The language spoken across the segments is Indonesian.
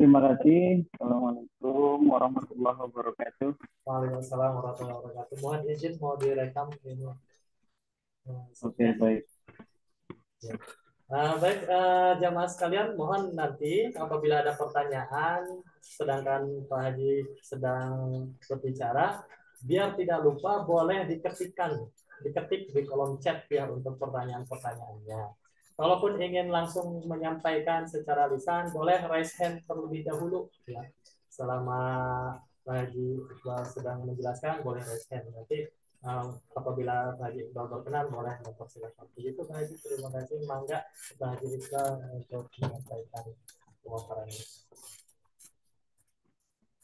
Terima kasih. Assalamualaikum warahmatullahi wabarakatuh. Waalaikumsalam warahmatullahi wabarakatuh. Mohon izin mau direkam ini. Oke, Zoom-nya. baik. Ya. Baik, jamaah sekalian, mohon nanti apabila ada pertanyaan, sedangkan Pak Haji sedang berbicara, biar tidak lupa boleh diketik di kolom chat ya untuk pertanyaan-pertanyaannya. Kalaupun ingin langsung menyampaikan secara lisan, boleh raise hand terlebih dahulu ya. Selama Pak Haji Iqbal sedang menjelaskan, boleh raise hand. Nanti apabila Pak Haji Iqbal berkenan, boleh mempersilakan. Begitu Pak Haji, terima kasih. Mangga Pak Haji Iqbal untuk menyampaikan pemaparan ini.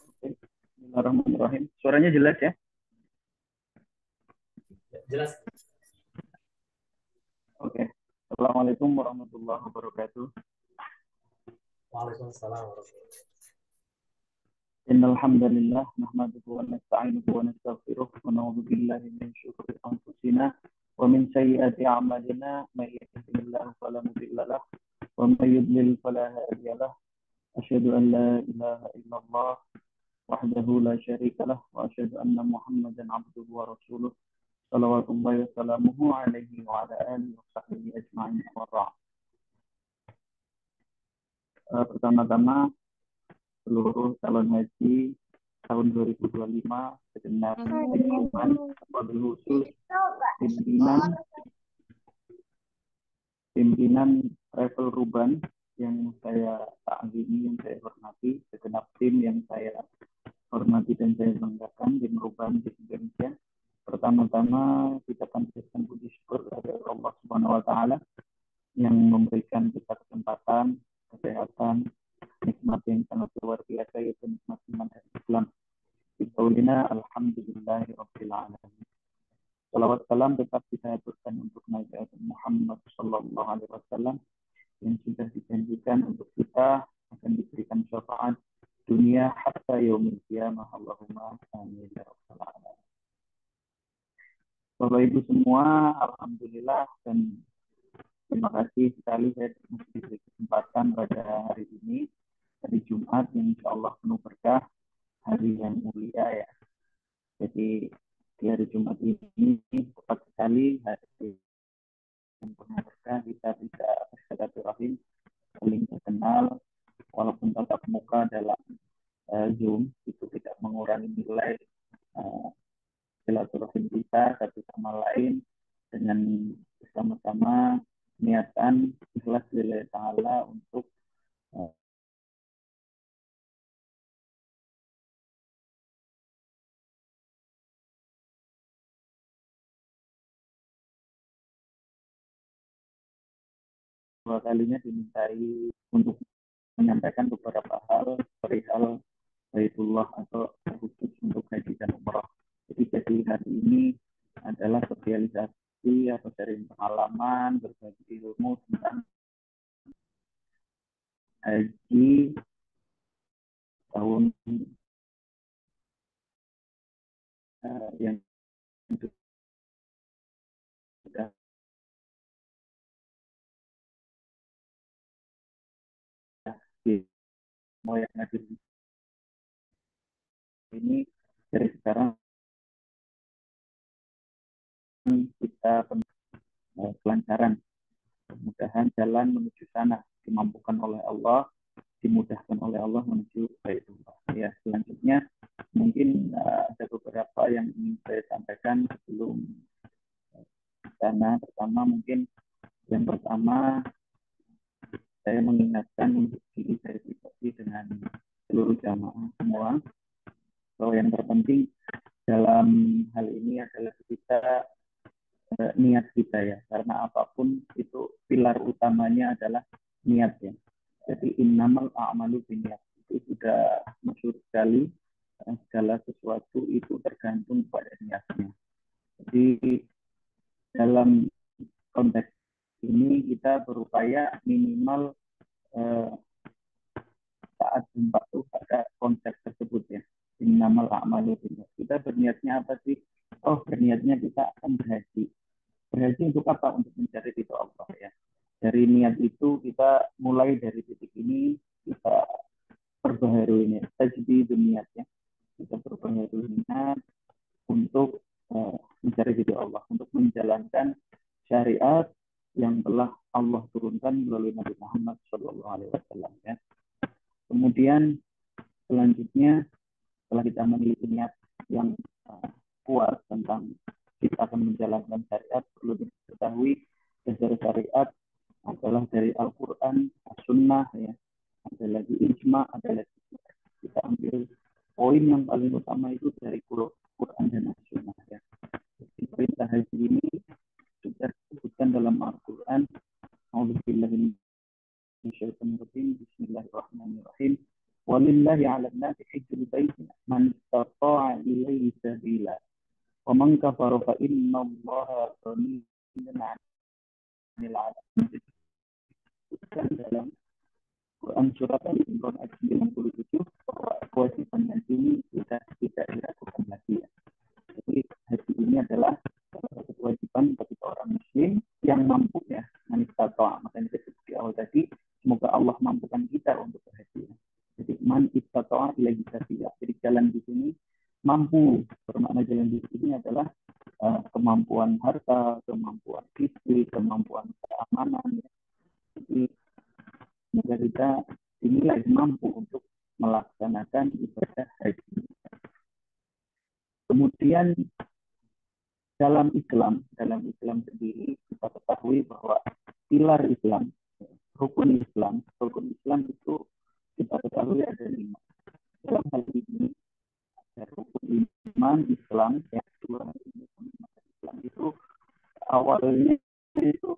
Oke. Bismillahirrahmanirrahim. Suaranya jelas ya? Ya, jelas. Oke. Assalamualaikum warahmatullahi wabarakatuh. Waalaikumsalam warahmatullahi wabarakatuh. Innal hamdalillah nahmaduhu wa nasta'inuhu wa nastaghfiruh wa na'udzu billahi min shururi anfusina wa min sayyiati a'malina may yahdihillahu fala mudilla lahu wa may yudlil fala hadiya lahu. Asyhadu an la ilaha illallah wahdahu la syarika lah wa asyhadu anna Muhammadan abduhu wa rasuluh. Salawatullahi wassalamuhu alaihi wa ala alihi wa sahbihi ajma'in wa ba'd. Pertama-tama seluruh calon haji tahun 2025 segenap lingkungan wabil khusus pimpinan Travel Ruban yang saya taati, yang saya hormati, segenap tim yang saya hormati dan saya banggakan, tim Ruban di Indonesia. Pertama-tama kita panjatkan puji syukur kepada Allah Subhanahu wa taala yang memberikan kita kesempatan, kesehatan, nikmat yang sangat luar biasa, yaitu nikmat iman dan Islam. Biqaulina alhamdulillahirabbil alamin. Salawat salam tetap kita aturkan untuk Nabi Muhammad sallallahu alaihi wasallam yang sudah dijanjikan untuk kita akan diberikan syafaat dunia hatta yaumil qiyamah. Allahumma amin ya rabbal alamin. Bapak Ibu semua, alhamdulillah dan terima kasih sekali saya masih diberi kesempatan pada hari ini, hari Jumat yang insya Allah penuh berkah, hari yang mulia ya. Jadi di hari Jumat ini tepat sekali hari yang penuh berkah, kita bisa bersilaturahim, saling kenal, walaupun tatap muka dalam Zoom itu tidak mengurangi nilai silaturahim kita satu sama lain dengan bersama-sama niatan ikhlas lillahi ta'ala untuk dua kalinya dimintai untuk menyampaikan beberapa hal perihal Baitullah atau khusus untuk haji dan umrah. Jadi hari ini adalah sosialisasi atau sharing pengalaman, berbagi ilmu tentang haji tahun yang sudah mau yang hadir ini dari sekarang kita kelancaran, mudah-mudahan jalan menuju sana dimampukan oleh Allah, dimudahkan oleh Allah menuju Baitullah. Ya, selanjutnya mungkin ada beberapa yang ingin saya sampaikan sebelum sana. Yang pertama saya mengingatkan untuk diri saya pribadi dengan seluruh jamaah semua bahwa yang terpenting dalam hal ini adalah kita niat kita ya, karena apapun itu pilar utamanya adalah niat ya. Jadi innamal a'malu binniyat itu sudah masyhur sekali, segala sesuatu itu tergantung pada niatnya. Jadi dalam konteks ini kita berupaya minimal saat jumpa itu ada konsep tersebut ya. Innamal a'malu binniyat. Kita berniatnya apa sih? Oh, berniatnya kita akan berhaji. Berhaji untuk apa? Untuk mencari ridho Allah ya. Dari niat itu kita mulai dari titik ini kita tajdidun niat ya. Kita berbahagia niat untuk mencari ridho Allah, untuk menjalankan syariat yang telah Allah turunkan melalui Nabi Muhammad SAW ya. Kemudian selanjutnya setelah kita memiliki niat yang kuat tentang kita akan menjalankan syariat, perlu diketahui dasar syariat adalah dari Al-Quran, As-Sunnah ya. Ada lagi ijma, ada lagi kita ambil poin yang paling utama itu dari Quran dan As-Sunnah ya. Jadi perintah haji ini sudah disebutkan dalam Al-Quran. A'udzubillahi minasyaitonir rajim. Bismillahirrahmanirrahim. Walillahi 'alan nasi hajjul baiti man istata'a ilaihi sabila. Wa man kafara fa innallaha ghaniyyun 'anil 'alamin. Dalam Quran surat Al-Imran ayat 97 bahwa kewajiban haji ini sudah tidak dilakukan lagi ya. Jadi haji ini adalah salah satu kewajiban bagi orang muslim yang mampu ya, manistata. Makanya disebut di awal tadi, semoga Allah mampukan kita untuk berhaji. Jadi man istata'a ilaihi sabila. Jadi jalan di sini mampu, bermakna jalan di sini adalah kemampuan harta, kemampuan fisik, kemampuan keamanan. Ya. Jadi semoga kita dinilai mampu untuk melaksanakan ibadah haji. Kemudian dalam Islam sendiri kita ketahui bahwa pilar Islam, rukun Islam itu kita ketahui ada 5. Dalam hal ini ada rukun iman Islam yang kedua Islam itu awalnya itu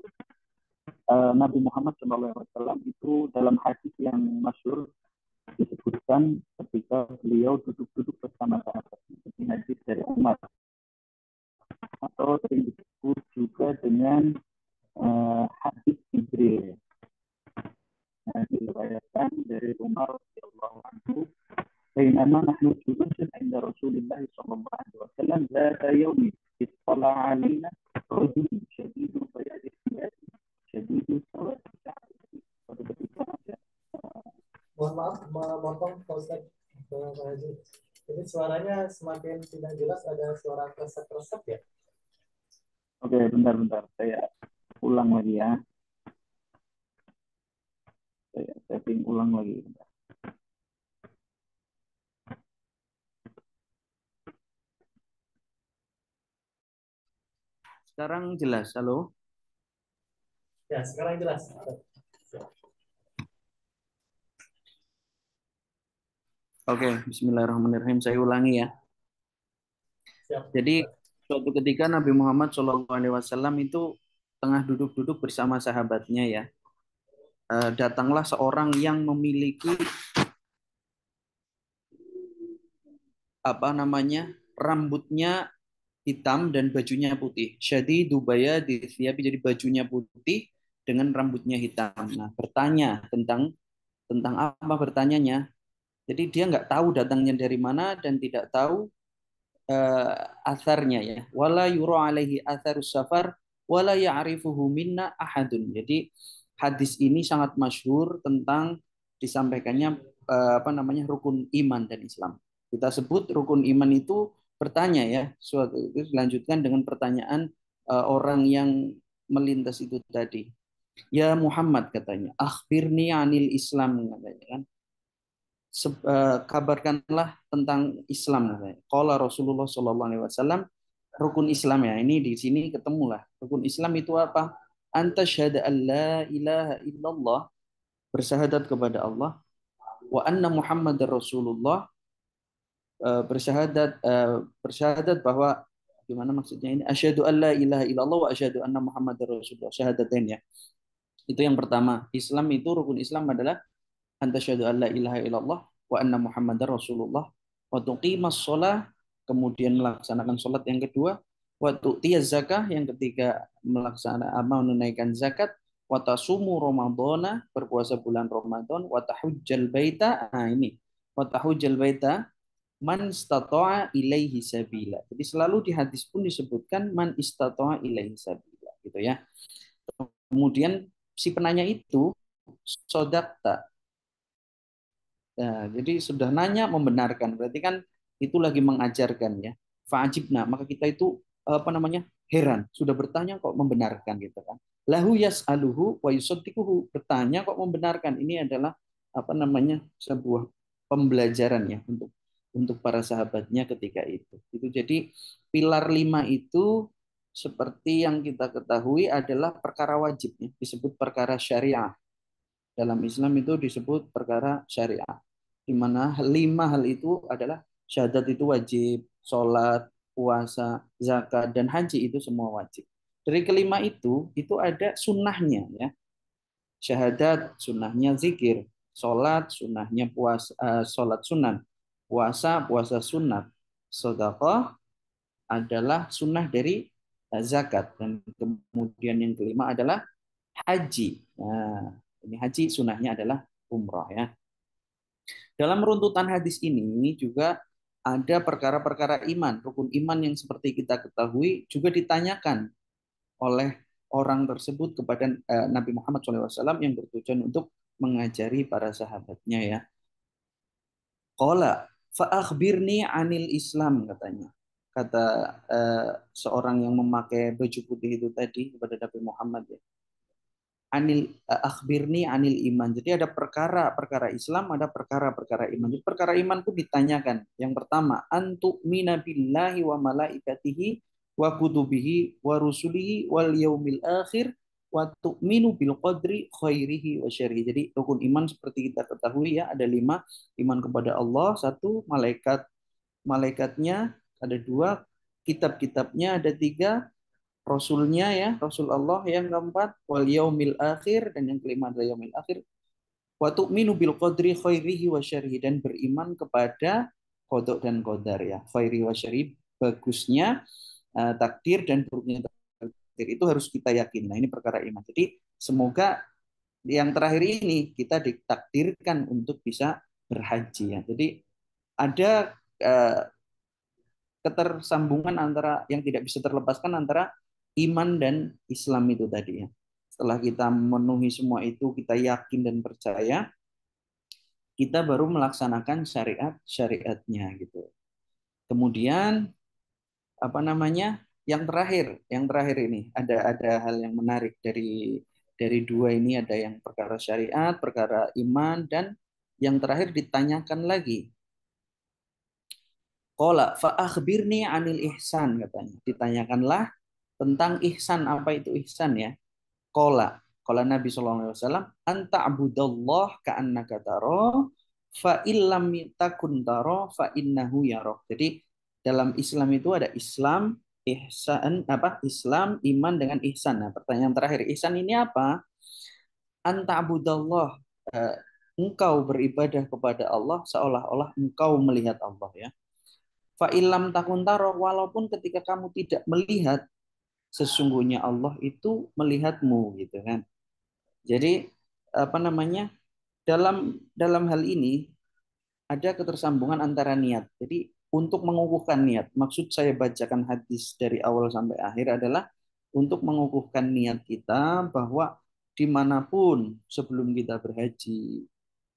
Nabi Muhammad SAW itu dalam hadis yang masyhur disebutkan ketika beliau duduk-duduk bersama sahabat, seperti hadis dari Umar, atau yang disebut juga dengan hadis Jibril. Nah, diriwayatkan dari Umar radhiyallahu anhu, "Bainama nahnu julusun 'inda Rasulillah sallallahu alaihi wasallam dzata yawmin ittala 'alaina rajulun shadidun bayadi thiyab shadidun sawadi sya'rihi." Pada ketika Mohon maaf, memotong Pak Ustaz. Ini suaranya semakin tidak jelas, ada suara kresek-kresek ya. Oke, bentar. Saya ulang lagi ya. Saya setting ulang lagi. Bentar. Sekarang jelas, halo? Ya, sekarang jelas. Oke, bismillahirrahmanirrahim. Saya ulangi ya. Siap. Jadi suatu ketika Nabi Muhammad SAW itu tengah duduk-duduk bersama sahabatnya ya. Datanglah seorang yang memiliki rambutnya hitam dan bajunya putih. Jadi dubaya di thiyabi, jadi bajunya putih dengan rambutnya hitam. Nah, bertanya tentang apa bertanyanya. Jadi dia nggak tahu datangnya dari mana dan tidak tahu asarnya ya. Wala yura alaihi atharus safar wala ya'rifuhu minna ahadun. Jadi hadis ini sangat masyhur tentang disampaikannya rukun iman dan Islam. Kita sebut rukun iman itu bertanya ya. Suatu itu dilanjutkan dengan pertanyaan orang yang melintas itu tadi. Ya Muhammad katanya, akhbirni anil Islam katanya kan. Kabarkanlah tentang Islam. Qala Rasulullah Shallallahu Alaihi Wasallam, rukun Islam ya. Ini di sini ketemulah. Rukun Islam itu apa? Anta syahada an la ilaha illallah, bersyahadat kepada Allah, wa anna Muhammadar Rasulullah, bersyahadat bahwa gimana maksudnya ini? Asyhadu an la ilaha illallah wa asyhadu anna Muhammadar Rasulullah. Syahadatain ya. Itu yang pertama. Islam itu rukun Islam adalah anta syahadu an la ilaha illallah wa anna Muhammadar Rasulullah wa tuqimas shalah, kemudian melaksanakan salat yang kedua, wa tu'tiyaz zakah yang ketiga menunaikan zakat, wa tasumu ramadhana berpuasa bulan Ramadan, wa tahujjal baita. Nah ini wa tahujjal baita man istata'a ilaihi sabila. Jadi selalu di hadis pun disebutkan man istata'a ilaihi sabila gitu ya. Kemudian si penanya itu sodakta, Nah, jadi sudah nanya membenarkan, berarti kan itu lagi mengajarkan ya. Fa'ajibna, maka kita itu apa namanya? Heran, sudah bertanya kok membenarkan gitu kan. Lahu yas'aluhu wa yusaddiquhu, bertanya kok membenarkan. Ini adalah apa namanya? Sebuah pembelajaran ya untuk para sahabatnya ketika itu. Itu jadi pilar 5 itu seperti yang kita ketahui adalah perkara wajib ya, disebut perkara syariah. Dalam Islam itu disebut perkara syariah, di mana 5 hal itu adalah syahadat itu wajib, sholat, puasa, zakat, dan haji itu semua wajib. Dari kelima itu ada sunnahnya ya. Syahadat sunnahnya zikir, sholat sunnahnya puasa, sholat sunnah, puasa sunat, sedekah adalah sunnah dari zakat, dan kemudian yang kelima adalah haji. Nah, ini haji sunnahnya adalah umrah ya. Dalam runtutan hadis ini juga ada perkara-perkara iman, rukun iman yang seperti kita ketahui juga ditanyakan oleh orang tersebut kepada Nabi Muhammad SAW yang bertujuan untuk mengajari para sahabatnya ya. Qala fa'akhbirni anil Islam, katanya. Kata seorang yang memakai baju putih itu tadi kepada Nabi Muhammad ya. Anil akhbirni anil iman. Jadi ada perkara-perkara Islam, ada perkara-perkara iman. Jadi perkara iman pun ditanyakan. Yang pertama, antu'mina billahi wa malaikatihi wa kutubihi wa rusulihi wal yaumil akhir wa tu'minu bil qadri khairihi wa syarrihi. Jadi rukun iman seperti kita ketahui ya, ada 5. Iman kepada Allah, 1, malaikatnya ada 2, kitab-kitabnya ada 3, Rasulnya ya, Rasul Allah yang keempat, wal yaumil akhir, dan yang kelima adalah yaumil akhir. Wa tu'minu bil qadri khairihi wa syarrihi, dan beriman kepada qada dan qadar ya. Khairi wa syarri, bagusnya takdir dan buruknya takdir itu harus kita yakin. Nah, ini perkara iman. Jadi semoga yang terakhir ini kita ditakdirkan untuk bisa berhaji ya. Jadi ada ketersambungan antara yang tidak bisa terlepaskan antara iman dan Islam itu tadi ya. Setelah kita memenuhi semua itu, kita yakin dan percaya, kita baru melaksanakan syariatnya gitu. Kemudian apa namanya? Yang terakhir ini ada hal yang menarik dari 2 ini, ada yang perkara syariat, perkara iman, dan yang terakhir ditanyakan lagi. Qala fa akhbirni anil ihsan, katanya. Ditanyakanlah tentang ihsan, apa itu ihsan ya? Qala Nabi sallallahu alaihi wasallam, anta abudallah ka'annaka tara fa illam takun tara fa innahu yarak. Jadi dalam Islam itu ada Islam, ihsan, apa? Islam, iman dengan ihsan. Nah, pertanyaan terakhir, ihsan ini apa? Anta abudallah, engkau beribadah kepada Allah seolah-olah engkau melihat Allah ya. Fa illam takun tara, walaupun ketika kamu tidak melihat, sesungguhnya Allah itu melihatmu gitu kan. Jadi apa namanya, dalam hal ini ada ketersambungan antara niat. Jadi untuk mengukuhkan niat, maksud saya bacakan hadis dari awal sampai akhir adalah untuk mengukuhkan niat kita bahwa dimanapun sebelum kita berhaji,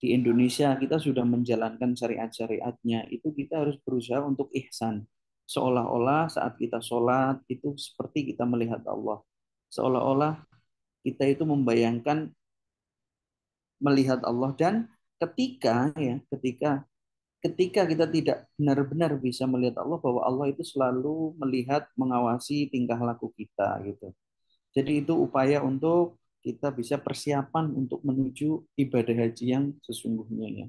di Indonesia kita sudah menjalankan syariat-syariatnya, itu kita harus berusaha untuk ihsan. Seolah-olah saat kita sholat itu seperti kita melihat Allah. Seolah-olah kita itu membayangkan melihat Allah, dan ketika kita tidak benar-benar bisa melihat Allah, bahwa Allah itu selalu melihat, mengawasi tingkah laku kita gitu. Jadi itu upaya untuk kita bisa persiapan untuk menuju ibadah haji yang sesungguhnya ya.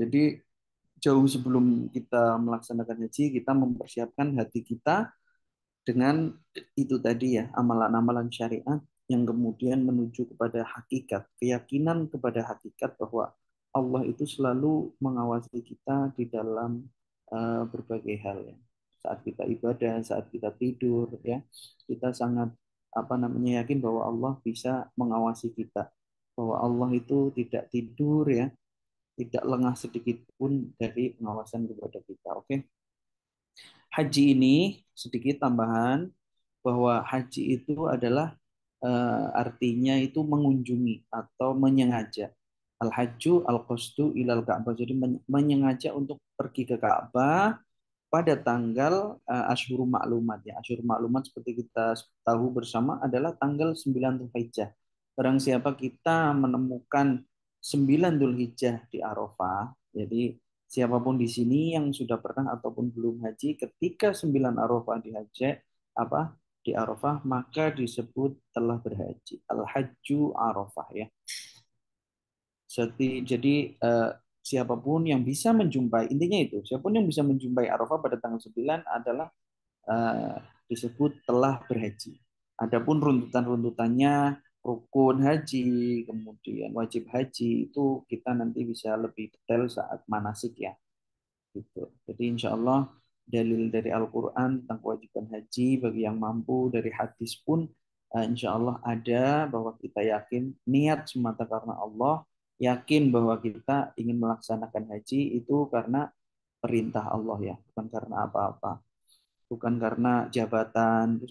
Jadi jauh sebelum kita melaksanakan haji, kita mempersiapkan hati kita dengan itu tadi ya, amalan-amalan syariat yang kemudian menuju kepada hakikat, keyakinan kepada hakikat bahwa Allah itu selalu mengawasi kita di dalam berbagai hal ya. Saat kita ibadah, saat kita tidur ya, kita sangat apa namanya yakin bahwa Allah bisa mengawasi kita, bahwa Allah itu tidak tidur ya, tidak lengah sedikit pun dari pengawasan kepada kita. Oke. Haji ini sedikit tambahan bahwa haji itu adalah artinya itu mengunjungi atau menyengaja. Al-hajju al-qasdu ilal Ka'bah. Jadi menyengaja untuk pergi ke Ka'bah pada tanggal Asyhurul Ma'lumat ya. Asyhurul Ma'lumat seperti kita tahu bersama adalah tanggal 9 Dzulhijjah. Barang siapa kita menemukan 9 Dzulhijjah di Arafah, jadi siapapun di sini yang sudah pernah ataupun belum haji, ketika 9 Arafah di Arafah, maka disebut telah berhaji. Al-hajju Arafah ya. Jadi siapapun yang bisa menjumpai, intinya itu, siapapun yang bisa menjumpai Arafah pada tanggal 9 adalah eh, disebut telah berhaji. Adapun runtutan-runtutannya, rukun haji, kemudian wajib haji, itu kita nanti bisa lebih detail saat manasik ya. Gitu. Jadi insya Allah dalil dari Al-Quran tentang kewajiban haji bagi yang mampu, dari hadis pun insya Allah ada, bahwa kita yakin niat semata karena Allah, yakin bahwa kita ingin melaksanakan haji itu karena perintah Allah ya, bukan karena apa-apa, bukan karena jabatan.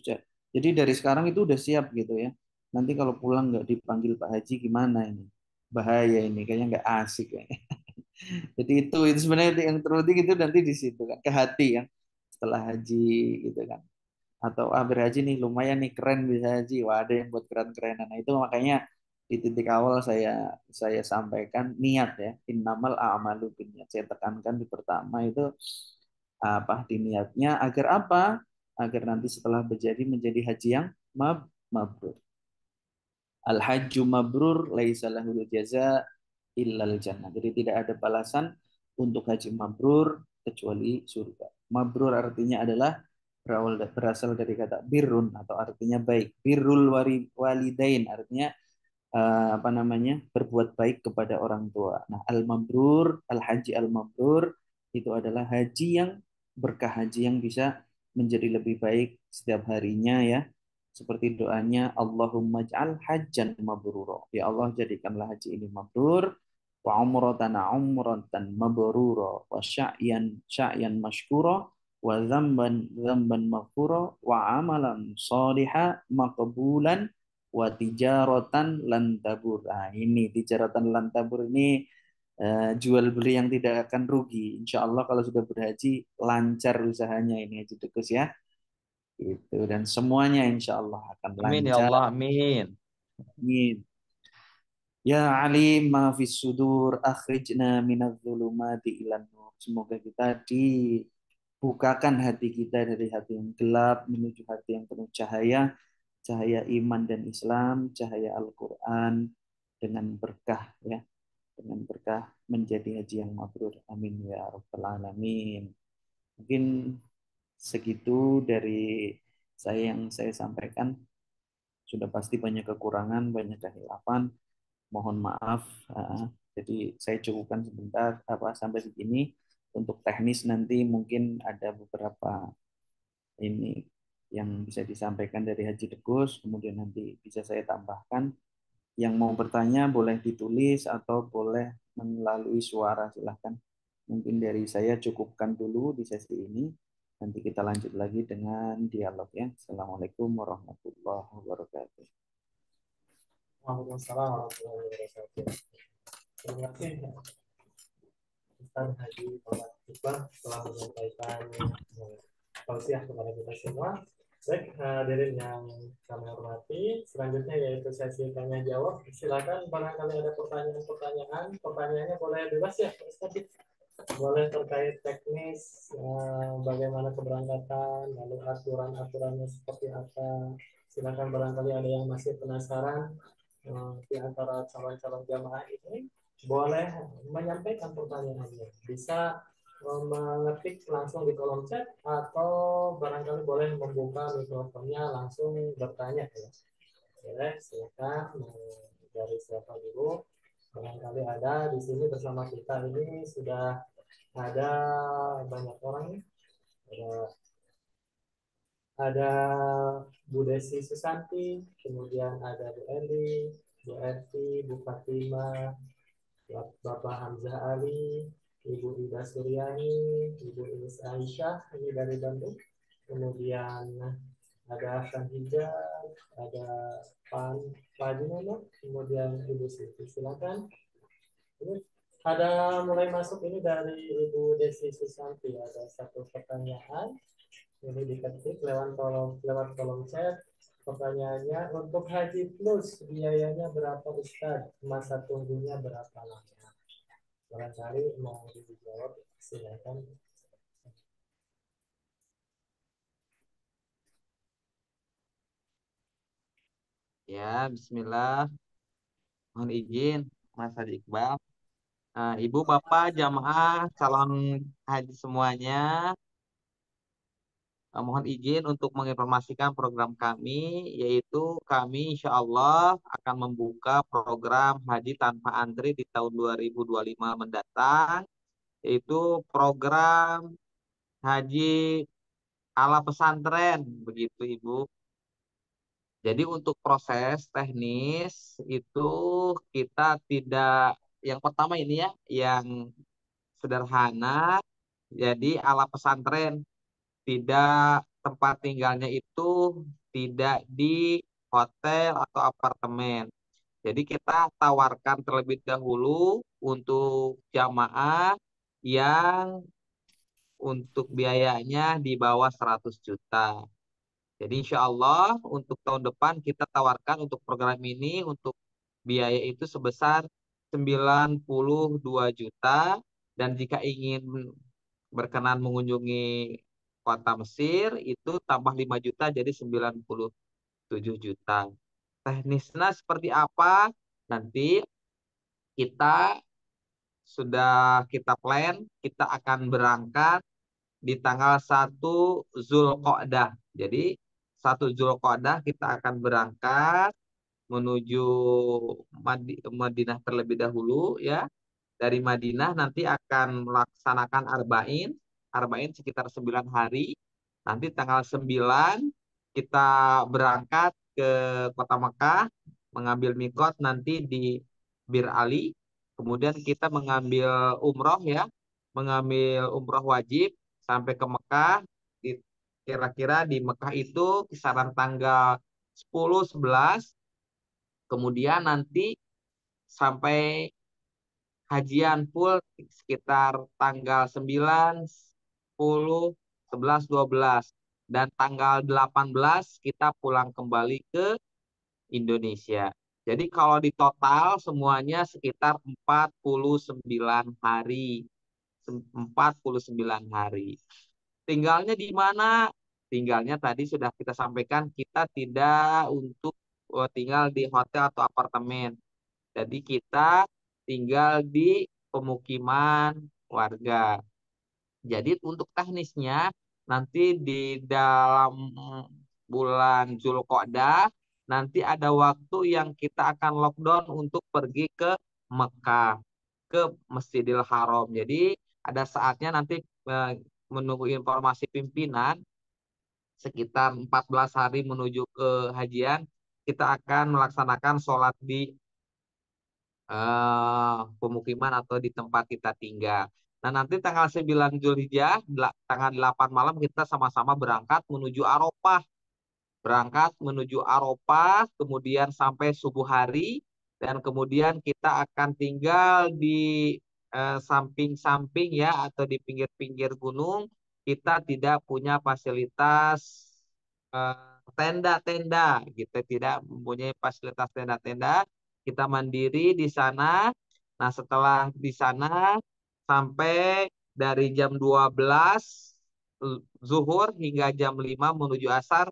Jadi dari sekarang itu udah siap gitu ya. Nanti kalau pulang nggak dipanggil Pak Haji gimana ini? Bahaya ini, kayaknya nggak asik kayaknya. Jadi itu sebenarnya yang terpenting itu nanti di situ kan, ke hati ya. Setelah haji gitu kan. Atau berhaji nih lumayan nih, keren bisa haji. Wah, ada yang buat keren-kerenan. Nah, itu makanya di titik awal saya sampaikan niat ya. Innamal a'malu binniyat. Saya tekankan di pertama itu di niatnya agar apa? Agar nanti setelah berjadi menjadi haji yang mabrur. Al-hajju mabrur laisa lahul jaza illal jannah. Jadi tidak ada balasan untuk haji mabrur kecuali surga. Mabrur artinya adalah berasal dari kata birrun atau artinya baik. Birrul walidain artinya berbuat baik kepada orang tua. Nah, al-mabrur, al-haji al-mabrur itu adalah haji yang berkah, haji yang bisa menjadi lebih baik setiap harinya ya. Seperti doanya Allahumma ja'al hajjan mabrura. Ya Allah, jadikanlah haji ini mabrur, wa umratan mabrura, wa sya'yan mashkura, wa dzamban maghfura, wa amalan shalihan maqbulan, wa tijaratan lan tabur. Nah, ini tijaratan lan tabur ini jual beli yang tidak akan rugi. Insya Allah kalau sudah berhaji lancar usahanya ini Haji Tegus ya. Itu dan semuanya insya Allah akan Amin ya lancar. Allah, amin. Amin. Ya alim ma fis sudur akhrijna minadz zulumati ilan nur. Semoga kita dibukakan hati kita dari hati yang gelap menuju hati yang penuh cahaya, cahaya iman dan Islam, cahaya Al-Quran, dengan berkah ya, dengan berkah menjadi haji yang mabrur. Amin ya rabbal alamin. Mungkin segitu dari yang saya sampaikan. Sudah pasti banyak kekurangan, banyak kehilapan. Mohon maaf. Jadi saya cukupkan sebentar sampai segini. Untuk teknis nanti mungkin ada beberapa ini yang bisa disampaikan dari Haji Tegus, kemudian nanti bisa saya tambahkan. Yang mau bertanya boleh ditulis atau boleh melalui suara, silahkan. Mungkin dari saya cukupkan dulu di sesi ini. Nanti kita lanjut lagi dengan dialog ya. Assalamualaikum warahmatullahi wabarakatuh. Waalaikumsalam warahmatullahi wabarakatuh. Terima kasih Ustaz Haji Muhammad Iqbal telah menyampaikan tausiah kepada kita semua. Baik, hadirin yang kami hormati, selanjutnya yaitu sesi tanya jawab. Silakan barangkali ada pertanyaan. Pertanyaannya boleh bebas ya, Ustaz. Boleh terkait teknis, bagaimana keberangkatan, lalu aturan-aturannya seperti apa. Silakan barangkali ada yang masih penasaran di antara calon-calon jamaah ini, boleh menyampaikan pertanyaannya. Bisa mengetik langsung di kolom chat atau barangkali boleh membuka mikrofonnya langsung bertanya ya. Boleh, silakan dari siapa dulu. Barangkali ada di sini bersama kita ini sudah ada banyak orang. Ada Bu Desi Susanti, kemudian ada Bu Eli, Bu Erti, Bu Fatima, Bapak Hamzah Ali, Ibu Ida Suryani, Ibu Inis Aisyah, ini dari Bandung. Kemudian ada Hasan Hijab, ada Pak Haji Muhammad, kemudian Ibu Siti. Silakan Ini ada mulai masuk ini dari Ibu Desi Susanti, ada satu pertanyaan. Ini diketik lewat kolom chat. Pertanyaannya, untuk Haji Plus biayanya berapa Ustaz? Masa tunggunya berapa lama? Barangkali mau dijawab, silakan. Ya, Bismillah. Mohon izin, Mas Haji Iqbal. Ibu, Bapak, jamaah, calon haji semuanya, mohon izin untuk menginformasikan program kami, yaitu kami insya Allah akan membuka program haji tanpa antri di tahun 2025 mendatang, yaitu program haji ala pesantren, begitu Ibu. Jadi untuk proses teknis itu kita tidak, yang pertama ini ya, yang sederhana, jadi ala pesantren, tidak, tempat tinggalnya itu tidak di hotel atau apartemen. Jadi kita tawarkan terlebih dahulu untuk jamaah yang untuk biayanya di bawah 100 juta. Jadi insya Allah untuk tahun depan kita tawarkan untuk program ini untuk biaya itu sebesar 92 juta, dan jika ingin berkenan mengunjungi kota Mesir itu tambah 5 juta jadi 97 juta. Teknisnya seperti apa? Nanti kita sudah kita plan, kita akan berangkat di tanggal 1 Zulqa'dah. Jadi 1 Zulqa'dah kita akan berangkat menuju Madinah terlebih dahulu ya. Dari Madinah nanti akan melaksanakan Arba'in. Arba'in sekitar 9 hari. Nanti tanggal 9 kita berangkat ke kota Mekah, mengambil mikot nanti di Bir Ali. Kemudian kita mengambil umroh ya, mengambil umroh wajib sampai ke Mekah. Kira-kira di Mekah itu kisaran tanggal 10, 11. Kemudian nanti sampai hajian full sekitar tanggal 9, 10, 11, 12. Dan tanggal 18 kita pulang kembali ke Indonesia. Jadi kalau di total semuanya sekitar 49 hari. 49 hari. Tinggalnya di mana? Tinggalnya tadi sudah kita sampaikan, kita tidak untuk tinggal di hotel atau apartemen. Jadi kita tinggal di pemukiman warga. Jadi untuk teknisnya nanti di dalam bulan Zulqa'dah nanti ada waktu yang kita akan lockdown untuk pergi ke Mekah, ke Masjidil Haram. Jadi ada saatnya nanti menunggu informasi pimpinan sekitar 14 hari menuju ke hajian, kita akan melaksanakan sholat di pemukiman atau di tempat kita tinggal. Nah, nanti tanggal 9 Zulhijjah, tanggal 8 malam kita sama-sama berangkat menuju Arafah. Berangkat menuju Arafah, kemudian sampai subuh hari, dan kemudian kita akan tinggal di samping-samping ya, atau di pinggir-pinggir gunung. Kita tidak punya fasilitas tenda-tenda, kita tidak mempunyai fasilitas tenda-tenda, kita mandiri di sana. Nah, setelah di sana sampai dari jam 12 zuhur hingga jam 5 menuju asar,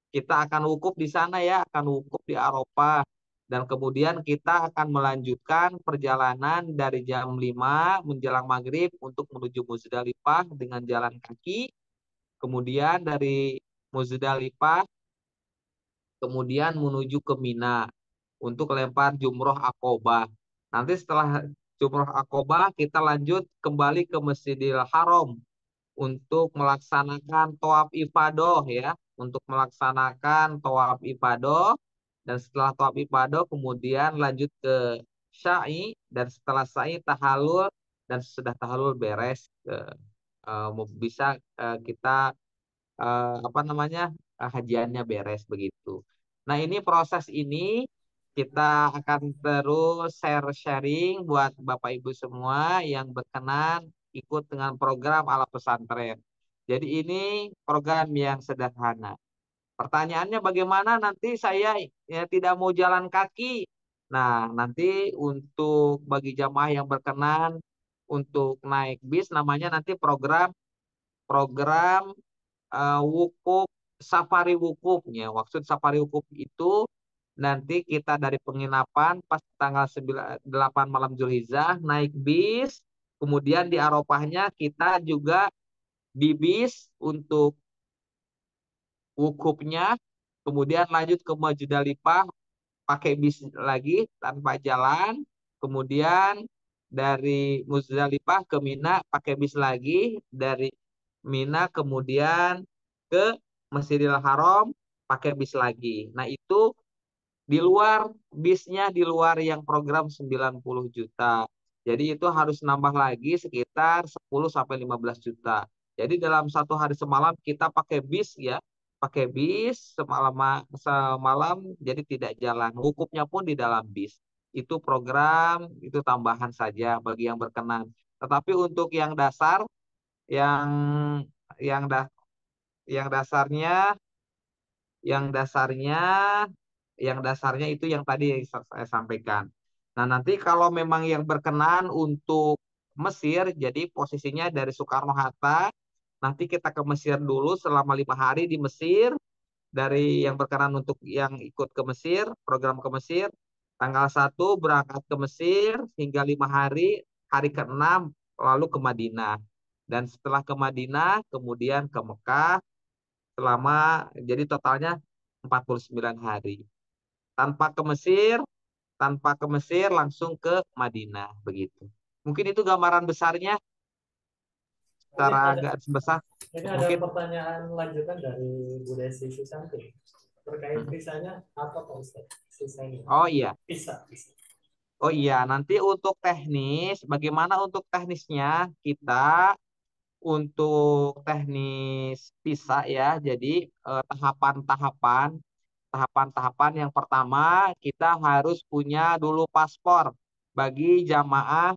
kita akan wukuf di sana ya, akan wukuf di Arafah. Dan kemudian kita akan melanjutkan perjalanan dari jam 5 menjelang maghrib untuk menuju Muzdalifah dengan jalan kaki. Kemudian dari Muzdalifah kemudian menuju ke Mina untuk lempar jumroh Aqobah. Nanti setelah jumroh Aqobah kita lanjut kembali ke Masjidil Haram untuk melaksanakan tawaf ifadah ya, untuk melaksanakan tawaf ifadah. Dan setelah tawaf ifadah kemudian lanjut ke sa'i, dan setelah sa'i tahallul, dan sesudah tahallul beres bisa kita hajiannya beres begitu. Nah, ini proses ini Kita akan terus sharing buat Bapak Ibu semua yang berkenan ikut dengan program ala pesantren. Jadi ini program yang sederhana. Pertanyaannya bagaimana nanti saya ya, tidak mau jalan kaki. Nah, nanti untuk bagi jamaah yang berkenan untuk naik bis namanya nanti program program wukuf safari wukufnya. Maksud safari wukuf itu nanti kita dari penginapan pas tanggal 8 malam Zulhijjah naik bis, kemudian di Arafahnya kita juga di bis untuk wukufnya, kemudian lanjut ke Muzdalifah pakai bis lagi tanpa jalan, kemudian dari Muzdalifah ke Mina pakai bis lagi, dari Mina kemudian ke Masjidil Haram pakai bis lagi. Nah, itu di luar bisnya di luar yang program 90 juta. Jadi itu harus nambah lagi sekitar 10 sampai 15 juta. Jadi dalam satu hari semalam kita pakai bis ya, pakai bis semalam jadi tidak jalan. Wukufnya pun di dalam bis. Itu program, itu tambahan saja bagi yang berkenan. Tetapi untuk yang yang da- yang dasarnya yang dasarnya itu yang tadi yang saya sampaikan. Nah, nanti kalau memang yang berkenan untuk Mesir, jadi posisinya dari Soekarno-Hatta, nanti kita ke Mesir dulu selama 5 hari di Mesir, dari yang berkenan untuk yang ikut ke Mesir, program ke Mesir, tanggal 1 berangkat ke Mesir hingga 5 hari, hari ke-6 lalu ke Madinah. Dan setelah ke Madinah, kemudian ke Mekah, jadi totalnya 49 hari. Tanpa ke Mesir, langsung ke Madinah begitu. Mungkin itu gambaran besarnya Ini secara ada garis besar. ini ada Mungkin pertanyaan lanjutan dari Bu Desi Susanti terkait visanya apa Pak Ustaz? Sisanya. oh iya. Visa. Oh iya, nanti untuk teknis, bagaimana untuk teknisnya kita untuk teknis visa ya. Jadi tahapan-tahapan yang pertama kita harus punya dulu paspor bagi jamaah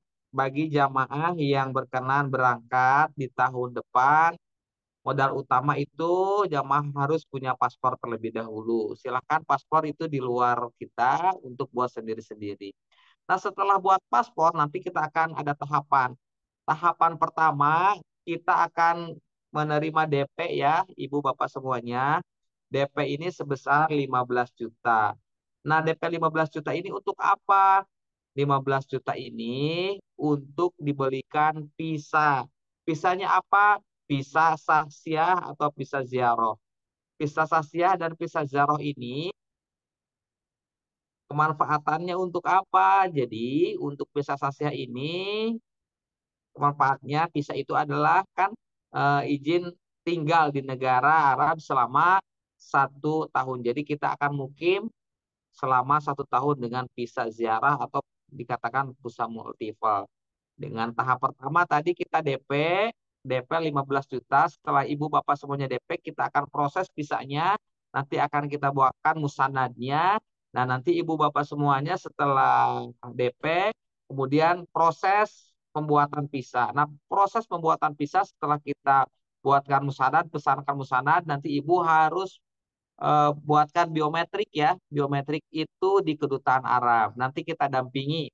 yang berkenan berangkat di tahun depan. Modal utama itu jamaah harus punya paspor terlebih dahulu. Silakan paspor itu di luar kita untuk buat sendiri-sendiri. Nah, setelah buat paspor nanti kita akan ada tahapan. Tahapan pertama kita akan menerima DP ya, Ibu Bapak semuanya. DP ini sebesar 15 juta. Nah, DP 15 juta ini untuk apa? 15 juta ini untuk dibelikan visa. Visanya apa? Visa saksiah atau visa ziarah. Visa saksiah dan visa ziarah ini kemanfaatannya untuk apa? Jadi untuk visa saksiah ini manfaatnya visa itu adalah kan izin tinggal di negara Arab selama 1 tahun. Jadi kita akan mukim selama 1 tahun dengan visa ziarah atau dikatakan visa multiple. Dengan tahap pertama tadi kita DP 15 juta. Setelah Ibu Bapak semuanya DP, kita akan proses visanya. Nanti akan kita buatkan musanadnya. Nah, nanti Ibu Bapak semuanya setelah DP, kemudian proses pembuatan visa. Nah, proses pembuatan visa setelah kita buatkan musanad, pesankan musanad, nanti Ibu harus buatkan biometrik ya. Biometrik itu di kedutaan Arab. Nanti kita dampingi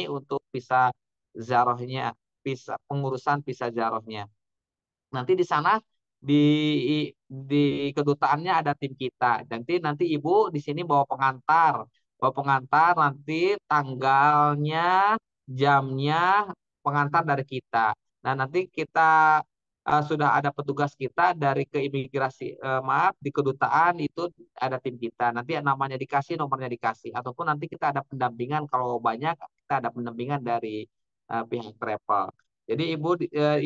untuk visa zarohnya, visa pengurusan visa zarohnya. Nanti di sana di kedutaannya ada tim kita. Nanti Ibu di sini bawa pengantar nanti tanggalnya, jamnya pengantar dari kita. Nah, nanti kita sudah ada petugas kita dari keimigrasi, maaf, di kedutaan itu ada tim kita. Nanti namanya dikasih, nomornya dikasih. Ataupun nanti kita ada pendampingan, kalau banyak kita ada pendampingan dari pihak travel. Jadi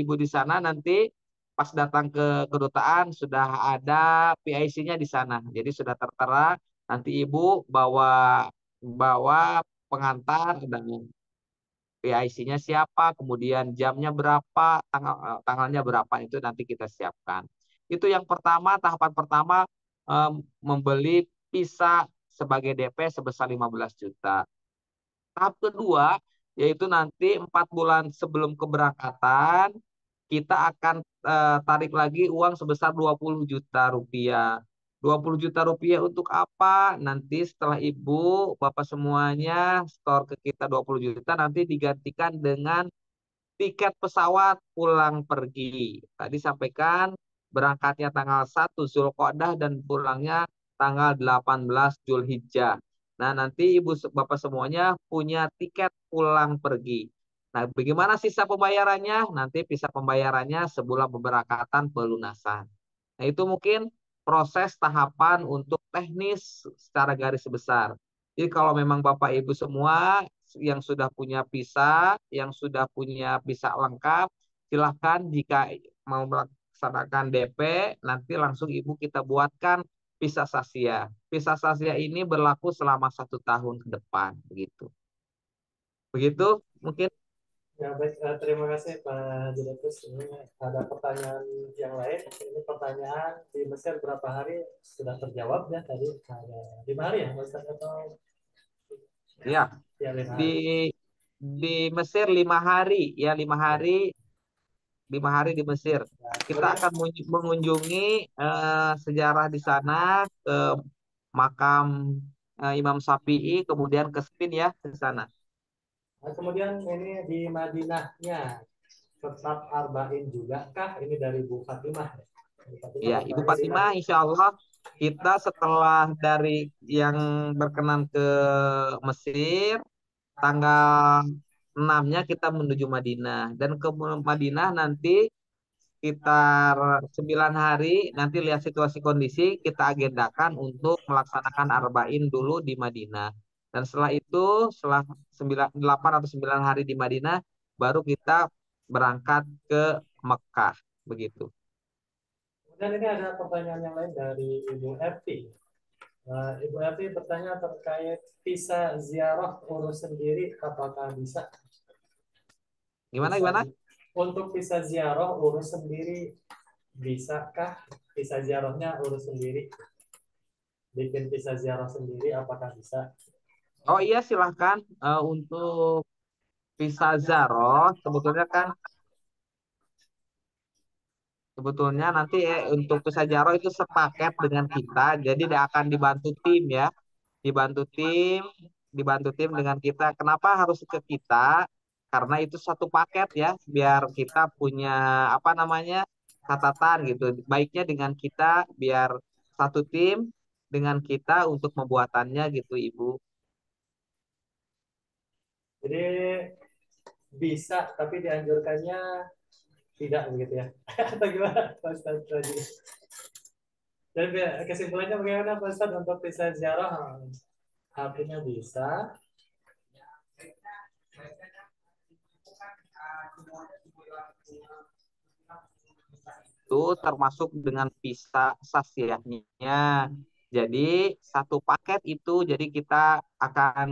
ibu di sana nanti pas datang ke kedutaan sudah ada PIC-nya di sana. Jadi sudah tertera. Nanti ibu bawa bawa pengantar dan PIC-nya siapa, kemudian jamnya berapa, tanggalnya berapa, itu nanti kita siapkan. Itu yang pertama, tahapan pertama membeli visa sebagai DP sebesar 15 juta. Tahap kedua, yaitu nanti 4 bulan sebelum keberangkatan, kita akan tarik lagi uang sebesar 20 juta rupiah. 20 juta rupiah untuk apa? Nanti setelah ibu, bapak semuanya store ke kita 20 juta, nanti digantikan dengan tiket pesawat pulang pergi. Tadi sampaikan berangkatnya tanggal 1 Zulqa'dah dan pulangnya tanggal 18 Zulhijjah. Nah, nanti ibu bapak semuanya punya tiket pulang pergi. Nah, bagaimana sisa pembayarannya? Nanti sisa pembayarannya sebulan pemberangkatan pelunasan. Nah, itu mungkin proses tahapan untuk teknis secara garis besar. Jadi kalau memang Bapak Ibu semua yang sudah punya visa, yang sudah punya visa lengkap, silahkan jika mau melaksanakan DP, nanti langsung Ibu kita buatkan visa Sasia. Visa Sasia ini berlaku selama 1 tahun ke depan, begitu. Begitu mungkin. Ya baik, terima kasih Pak Direktus. Ini ada pertanyaan yang lain. Ini pertanyaan di Mesir berapa hari sudah terjawab ya tadi? Ada 5 hari ya, Mas Ustaz, atau Ya, ya 5 di hari. di Mesir 5 hari, ya 5 hari, 5 hari di Mesir. Nah, Kita kemudian, akan mengunjungi sejarah di sana, ke makam Imam Syafi'i, kemudian ke Spin ya di sana. kemudian ini di Madinahnya tetap arba'in juga kah? Ini dari Bu Fatimah. Bu Fatimah Ya, Ibu bertanya di Fatimah, insya Allah kita setelah dari yang berkenan ke Mesir, tanggal 6-nya kita menuju Madinah. Dan ke Madinah nanti sekitar 9 hari, nanti lihat situasi kondisi, kita agendakan untuk melaksanakan Arba'in dulu di Madinah. Dan setelah itu, setelah 8 atau 9 hari di Madinah, baru kita berangkat ke Mekah. Begitu. Kemudian ini ada pertanyaan yang lain dari Ibu Erti. Ibu Erti bertanya terkait visa ziarah urus sendiri, apakah bisa? Gimana? Untuk visa ziarah urus sendiri, bisakah? Visa ziarahnya urus sendiri, bikin visa ziarah sendiri, apakah bisa? Oh iya, silahkan. Untuk visa Zaro, sebetulnya nanti untuk visa Zaro itu sepaket dengan kita, jadi dia akan dibantu tim ya, dibantu tim, dengan kita. Kenapa harus ke kita? Karena itu satu paket ya, biar kita punya apa namanya catatan gitu. Baiknya dengan kita, biar satu tim dengan kita untuk pembuatannya gitu, Ibu. Jadi bisa, tapi dianjurkannya tidak begitu ya? Atau gimana Pak Ustadz tadi? Dan kesimpulannya bagaimana Pak Ustadz untuk visa ziarah? Artinya bisa. Itu termasuk dengan visa sasiahnya. Jadi satu paket itu, jadi kita akan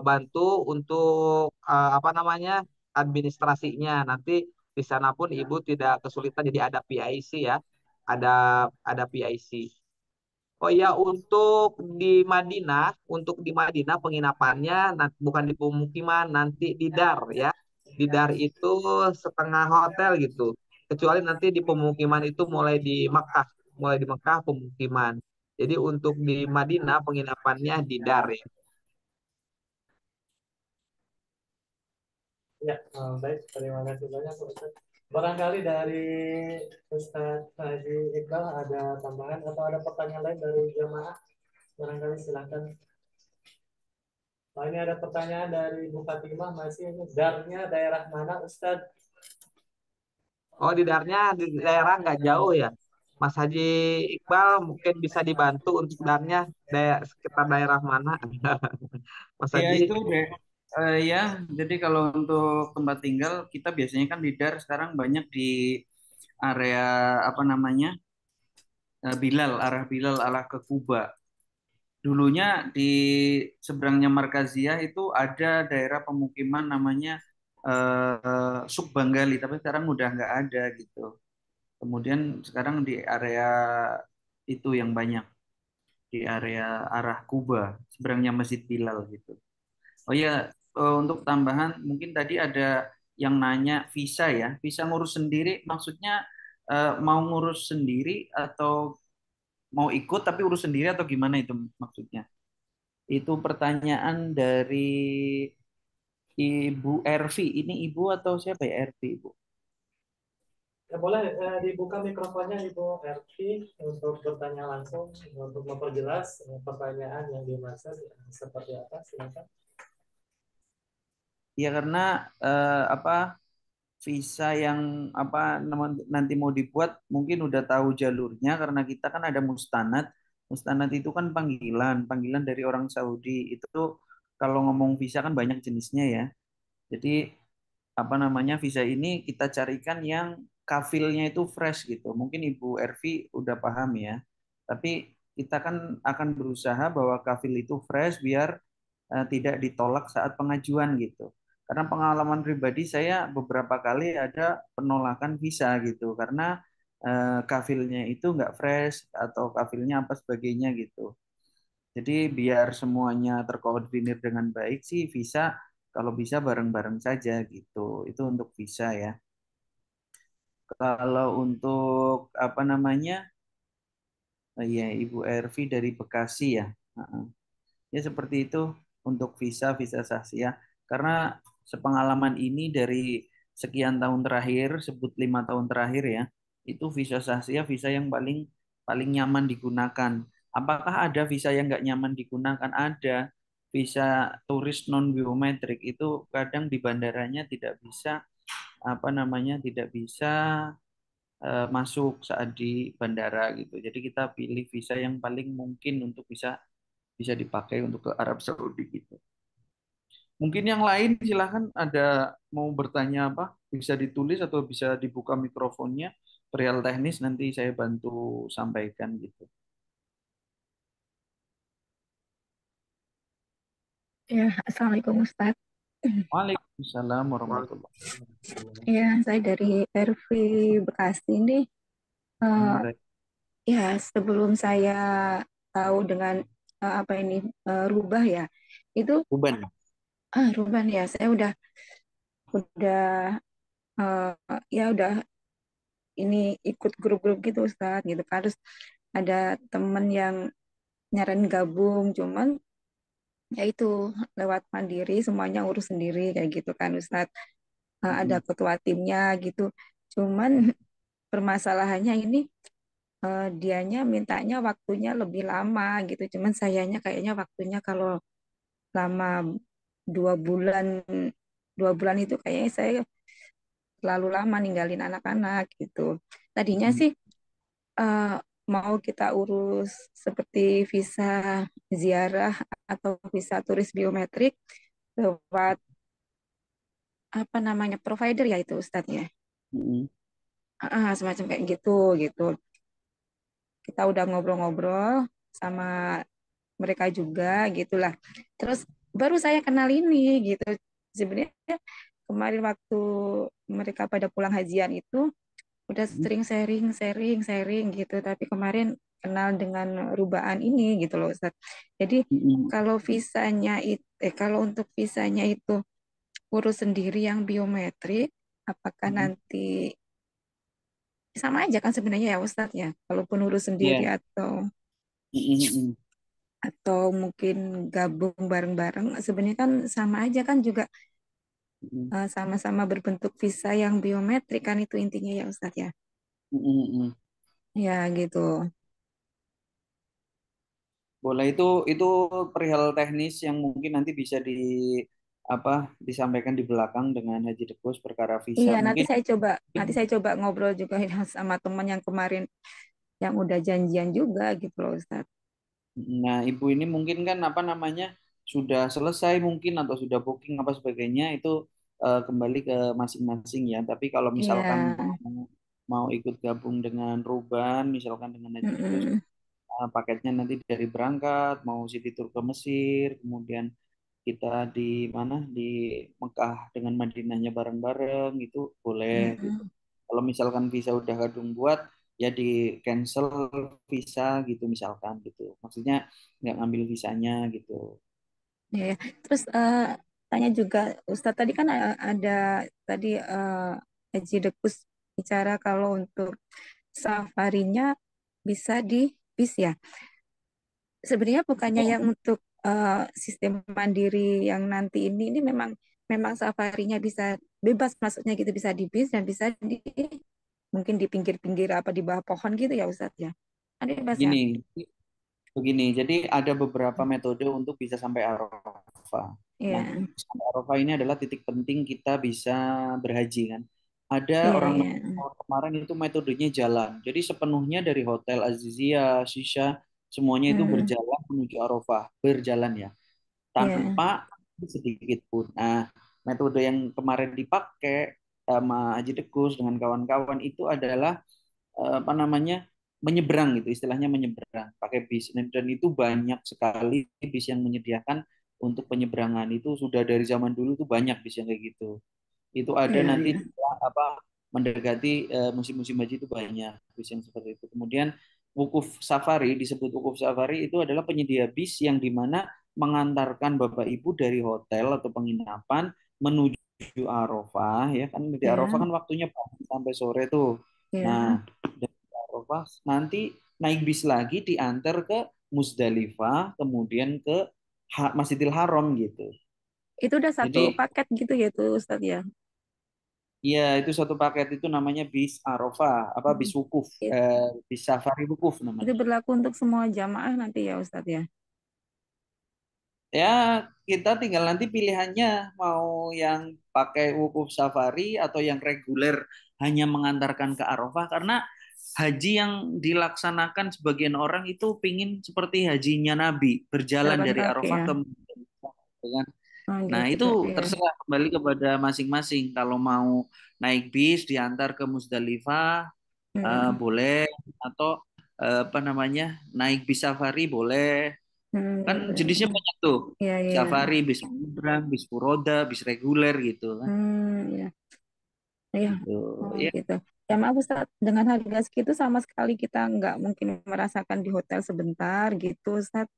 bantu untuk apa namanya administrasinya. Nanti di sana pun ibu tidak kesulitan. Jadi ada PIC ya, ada PIC. Oh ya, untuk di Madinah penginapannya bukan di pemukiman, nanti di dar ya. Di dar itu setengah hotel gitu. Kecuali nanti di pemukiman itu mulai di Mekah pemukiman. Jadi untuk di Madinah penginapannya di dar ya. Ya, baik. Terima kasih banyak Pak Ustadz. Barangkali dari Ustadz Haji Iqbal ada tambahan atau ada pertanyaan lain dari jamaah? Barangkali silakan. Nah, ini ada pertanyaan dari Bu Fatimah, masih ini darnya daerah mana Ustadz? Oh, di darnya di daerah nggak jauh ya. Mas Haji Iqbal mungkin bisa dibantu untuk darnya sekitar daerah mana? Mas Ya Haji. itu deh. Ya, jadi kalau untuk tempat tinggal kita biasanya kan di Dar sekarang banyak di area apa namanya Bilal, arah Bilal, arah ke Kuba. Dulunya di seberangnya Markaziyah itu ada daerah pemukiman namanya Subanggali, tapi sekarang udah nggak ada gitu. Kemudian sekarang di area itu yang banyak. di area arah Kuba, seberangnya Masjid Bilal gitu. Oh ya, untuk tambahan mungkin tadi ada yang nanya visa ya, visa ngurus sendiri maksudnya mau ngurus sendiri atau mau ikut tapi urus sendiri atau gimana itu maksudnya? Itu pertanyaan dari Ibu Ervi. Ini Ibu atau siapa ya Ervi, Ibu? Ya, boleh dibuka mikrofonnya Ibu Ervi untuk bertanya langsung untuk memperjelas pertanyaan yang dimaksud seperti apa, silakan. Ya karena apa visa yang apa nanti mau dibuat mungkin udah tahu jalurnya karena kita kan ada mustanad. Mustanad itu kan panggilan dari orang Saudi. Itu kalau ngomong visa kan banyak jenisnya ya. Jadi apa namanya visa ini kita carikan yang kafilnya itu fresh gitu. Mungkin Ibu Ervi udah paham ya. Tapi kita kan akan berusaha bahwa kafil itu fresh biar tidak ditolak saat pengajuan gitu. Karena pengalaman pribadi saya beberapa kali ada penolakan visa gitu karena kafilnya itu nggak fresh atau kafilnya apa sebagainya gitu. Jadi biar semuanya terkoordinir dengan baik sih visa kalau bisa bareng-bareng saja gitu. Itu untuk visa ya. Kalau untuk apa namanya? Ya Ibu Ervi dari Bekasi ya. Heeh. Ya seperti itu untuk visa saksi ya. Karena sepengalaman ini dari sekian tahun terakhir, sebut 5 tahun terakhir ya, itu visa Asia visa yang paling paling nyaman digunakan. Apakah ada visa yang nggak nyaman digunakan? Ada. Visa turis non biometrik itu kadang di bandaranya tidak bisa apa namanya tidak bisa masuk saat di bandara gitu. Jadi kita pilih visa yang paling mungkin untuk bisa bisa dipakai untuk ke Arab Saudi gitu. Mungkin yang lain silahkan ada mau bertanya apa, bisa ditulis atau bisa dibuka mikrofonnya. Perihal teknis nanti saya bantu sampaikan gitu. Ya, Assalamualaikum Ustadz. Waalaikumsalam warahmatullahi Ya, saya dari RV Bekasi ini. wabarakatuh. Ya, sebelum saya tahu dengan apa ini rubah ya, itu Ruben. ruban ya, saya udah ya udah ini ikut grup-grup gitu Ustadz gitu kan. Terus ada temen yang nyaran gabung, cuman ya itu lewat mandiri semuanya urus sendiri kayak gitu kan Ustadz. Ada ketua timnya gitu. Cuman permasalahannya ini dianya mintanya waktunya lebih lama gitu. Cuman sayanya kayaknya waktunya kalau lama 2 bulan, 2 bulan itu kayaknya saya terlalu lama ninggalin anak-anak gitu. Tadinya sih eh, mau kita urus seperti visa ziarah atau visa turis biometrik lewat apa namanya provider ya itu Ustadz ya. Semacam kayak gitu gitu. Kita udah ngobrol-ngobrol sama mereka juga gitulah. Terus baru saya kenal ini gitu. Sebenarnya kemarin waktu mereka pada pulang hajian itu udah sering sharing gitu. Tapi kemarin kenal dengan rubaan ini gitu loh Ustaz. Jadi kalau visanya itu kalau untuk visanya itu urus sendiri yang biometrik, apakah nanti sama aja kan sebenarnya ya Ustadz ya, kalaupun urus sendiri Iya. atau mungkin gabung bareng-bareng sebenarnya kan sama aja kan juga sama-sama berbentuk visa yang biometrik kan itu intinya ya Ustadz ya. Ya gitu. Boleh itu perihal teknis yang mungkin nanti bisa apa disampaikan di belakang dengan Haji Dekus perkara visa. Iya, Mungkin nanti saya coba ngobrol juga sama teman yang kemarin yang udah janjian juga gitu loh Ustadz. nah, Ibu ini mungkin kan apa namanya sudah selesai mungkin atau sudah booking apa sebagainya itu kembali ke masing-masing ya. Tapi kalau misalkan Iya. mau ikut gabung dengan Ruban, misalkan dengan Haji Dekus, Mm-mm. paketnya nanti dari berangkat mau city tour ke Mesir, kemudian kita di mana di Mekah dengan Madinahnya bareng-bareng itu boleh gitu. Mm-mm. Kalau misalkan visa udah kadung buat, ya di cancel visa gitu misalkan gitu. Maksudnya nggak ngambil visanya gitu. Ya, ya. Terus tanya juga Ustadz tadi kan ada tadi Haji Dekus bicara kalau untuk safarinya bisa di bis ya. Sebenarnya bukannya yang untuk sistem mandiri yang nanti ini memang memang safarinya bisa bebas masuknya gitu bisa di bis dan bisa di mungkin di pinggir-pinggir apa di bawah pohon gitu ya Ustadz ya. Ada bebas ya. Gini, begini. Jadi ada beberapa metode untuk bisa sampai Arafah. Nah, Iya, sampai Arafah ini adalah titik penting kita bisa berhaji kan. Ada iya, orang iya. kemarin itu metodenya jalan. Jadi sepenuhnya dari Hotel Azizia, Shisha, semuanya itu Hmm, berjalan menuju Arafah, berjalan ya, iya, tanpa sedikit pun. Nah, metode yang kemarin dipakai sama Haji Dekus dengan kawan-kawan itu adalah apa namanya menyeberang gitu, istilahnya menyeberang pakai bis. Dan itu banyak sekali bis yang menyediakan untuk penyeberangan. Itu sudah dari zaman dulu tuh banyak bis yang kayak gitu. Itu ada iya, nanti iya. apa mendekati musim-musim haji itu banyak bis yang seperti itu. Kemudian wukuf safari, disebut wukuf safari itu adalah penyedia bis yang dimana mengantarkan Bapak Ibu dari hotel atau penginapan menuju Arafah ya kan, di Arafah Ya, kan waktunya pagi sampai sore tuh. ya. Nah, dari Arafah nanti naik bis lagi diantar ke Musdalifah, kemudian ke Masjidil Haram gitu. Itu udah satu Jadi paket gitu ya tuh Ustadz ya. iya, itu satu paket itu namanya bis Arafah, apa bis Hmm. wukuf, It- bis safari wukuf Itu namanya. berlaku untuk semua jamaah nanti ya Ustadz ya. Ya, kita tinggal nanti pilihannya mau yang pakai wukuf safari atau yang reguler hanya mengantarkan ke Arafah karena haji yang dilaksanakan sebagian orang itu pingin seperti hajinya Nabi, berjalan Jalan dari kaki Arafah ya. ke Muzdalifah, gitu kan. Oh Nah, gitu. itu Iya. terserah kembali kepada masing-masing. Kalau mau naik bis diantar ke Musdalifah Hmm. boleh, atau apa namanya naik bis safari boleh. Hmm, Kan gitu. jenisnya banyak tuh. Iya, iya. Safari, bis nyebrang, bis furoda, bis reguler gitu kan. Hmm, iya. Iya. Gitu. Oh Ya, gitu. Ya maaf Ustadz, dengan harga segitu sama sekali kita nggak mungkin merasakan di hotel sebentar gitu Ustadz.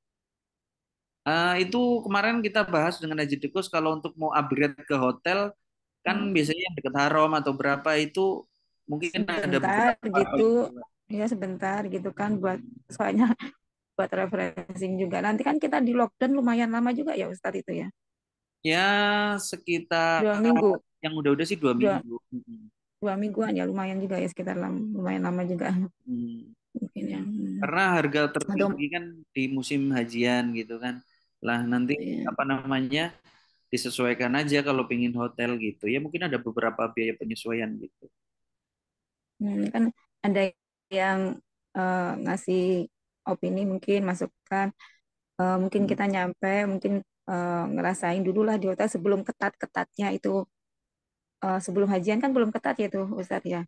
itu kemarin kita bahas dengan Haji Dekus kalau untuk mau upgrade ke hotel kan Hmm, biasanya yang dekat Haram atau berapa itu mungkin ada sebentar beberapa. gitu. Ya sebentar gitu kan buat soalnya buat refreshing juga. Nanti kan kita di lockdown lumayan lama juga ya Ustadz itu ya. Ya sekitar 2 minggu, yang udah-udah sih dua dua, minggu. Mm-mm. 2 mingguan ya lumayan juga ya sekitar lumayan lama juga Hmm. mungkin ya. Karena harga Atau tertinggi kan di musim hajian gitu kan. Lah nanti ya, apa namanya disesuaikan aja kalau pingin hotel gitu. Ya mungkin ada beberapa biaya penyesuaian gitu. kan ada yang ngasih opini mungkin masukan mungkin Hmm. kita nyampe mungkin ngerasain dulu lah di hotel sebelum ketat-ketatnya itu sebelum hajian kan belum ketat ya tuh Ustadz ya.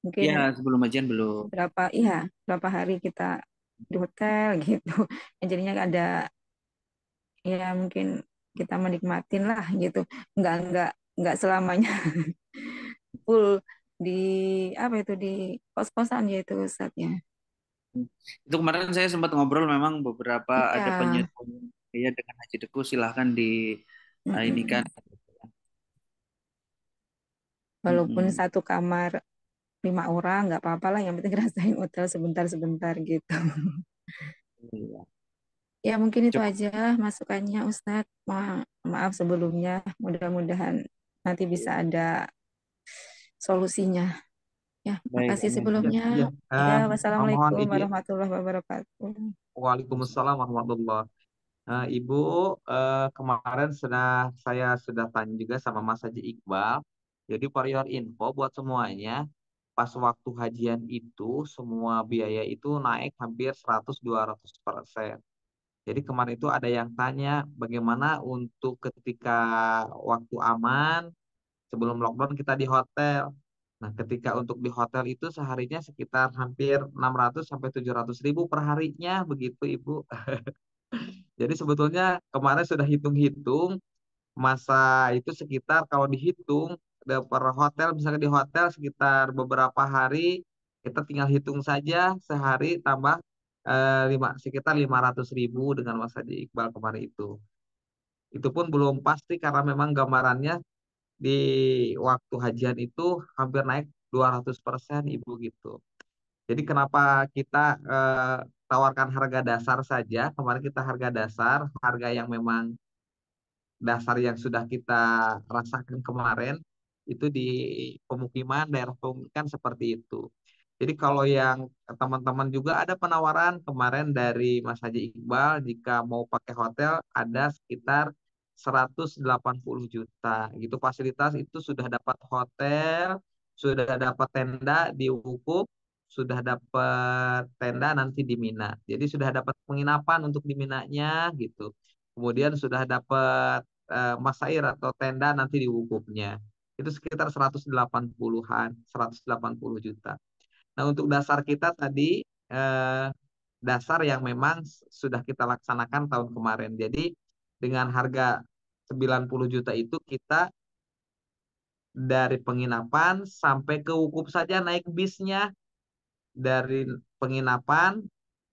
Mungkin Ya sebelum hajian belum. berapa hari kita di hotel gitu. Yang jadinya ada ya mungkin kita menikmatin lah gitu. Nggak selamanya full di apa itu di kos-kosan ya itu Ustadz ya. Itu kemarin saya sempat ngobrol memang beberapa Iya. ada penyesuaian ya dengan Haji Deku silahkan di ini kan. Mm-mm. Walaupun Mm-mm. satu kamar 5 orang nggak apa-apa lah yang penting ngerasain hotel sebentar-sebentar gitu. Iya. Ya mungkin itu Coba aja masukannya Ustadz. Maaf sebelumnya. Mudah-mudahan nanti bisa ada solusinya. Ya, baik, makasih amin. Ya, sebelumnya. ya. Ya, Mohon wassalamualaikum izin. warahmatullahi wabarakatuh. Waalaikumsalam warahmatullahi. Ibu, kemarin saya sudah tanya juga sama Mas Haji Iqbal. Jadi for your info buat semuanya, pas waktu hajian itu semua biaya itu naik hampir 100-200%. Jadi kemarin itu ada yang tanya bagaimana untuk ketika waktu aman sebelum lockdown kita di hotel. Nah, ketika untuk di hotel itu seharinya sekitar hampir 600 sampai 700 ribu per harinya begitu Ibu. Jadi sebetulnya kemarin sudah hitung-hitung masa itu sekitar kalau dihitung per hotel misalnya di hotel sekitar beberapa hari Kita tinggal hitung saja sehari tambah sekitar 500.000 dengan Mas Haji Iqbal kemarin itu. Itu pun belum pasti karena memang gambarannya di waktu hajian itu hampir naik 200% Ibu gitu. Jadi kenapa kita tawarkan harga dasar saja? Kemarin kita harga dasar, harga yang memang dasar yang sudah kita rasakan kemarin itu di pemukiman, daerah pemukiman seperti itu. Jadi kalau yang teman-teman juga ada penawaran kemarin dari Mas Haji Iqbal, jika mau pakai hotel ada sekitar 180 juta gitu fasilitas, itu sudah dapat hotel, sudah dapat tenda di Wukuf, sudah dapat tenda nanti di Mina. Jadi sudah dapat penginapan untuk di Minanya gitu. Kemudian sudah dapat masair atau tenda nanti di wukufnya. Itu sekitar 180-an, 180 juta. Nah, untuk dasar kita tadi dasar yang memang sudah kita laksanakan tahun kemarin. Jadi dengan harga 90 juta itu kita dari penginapan sampai ke wukuf saja naik bisnya, dari penginapan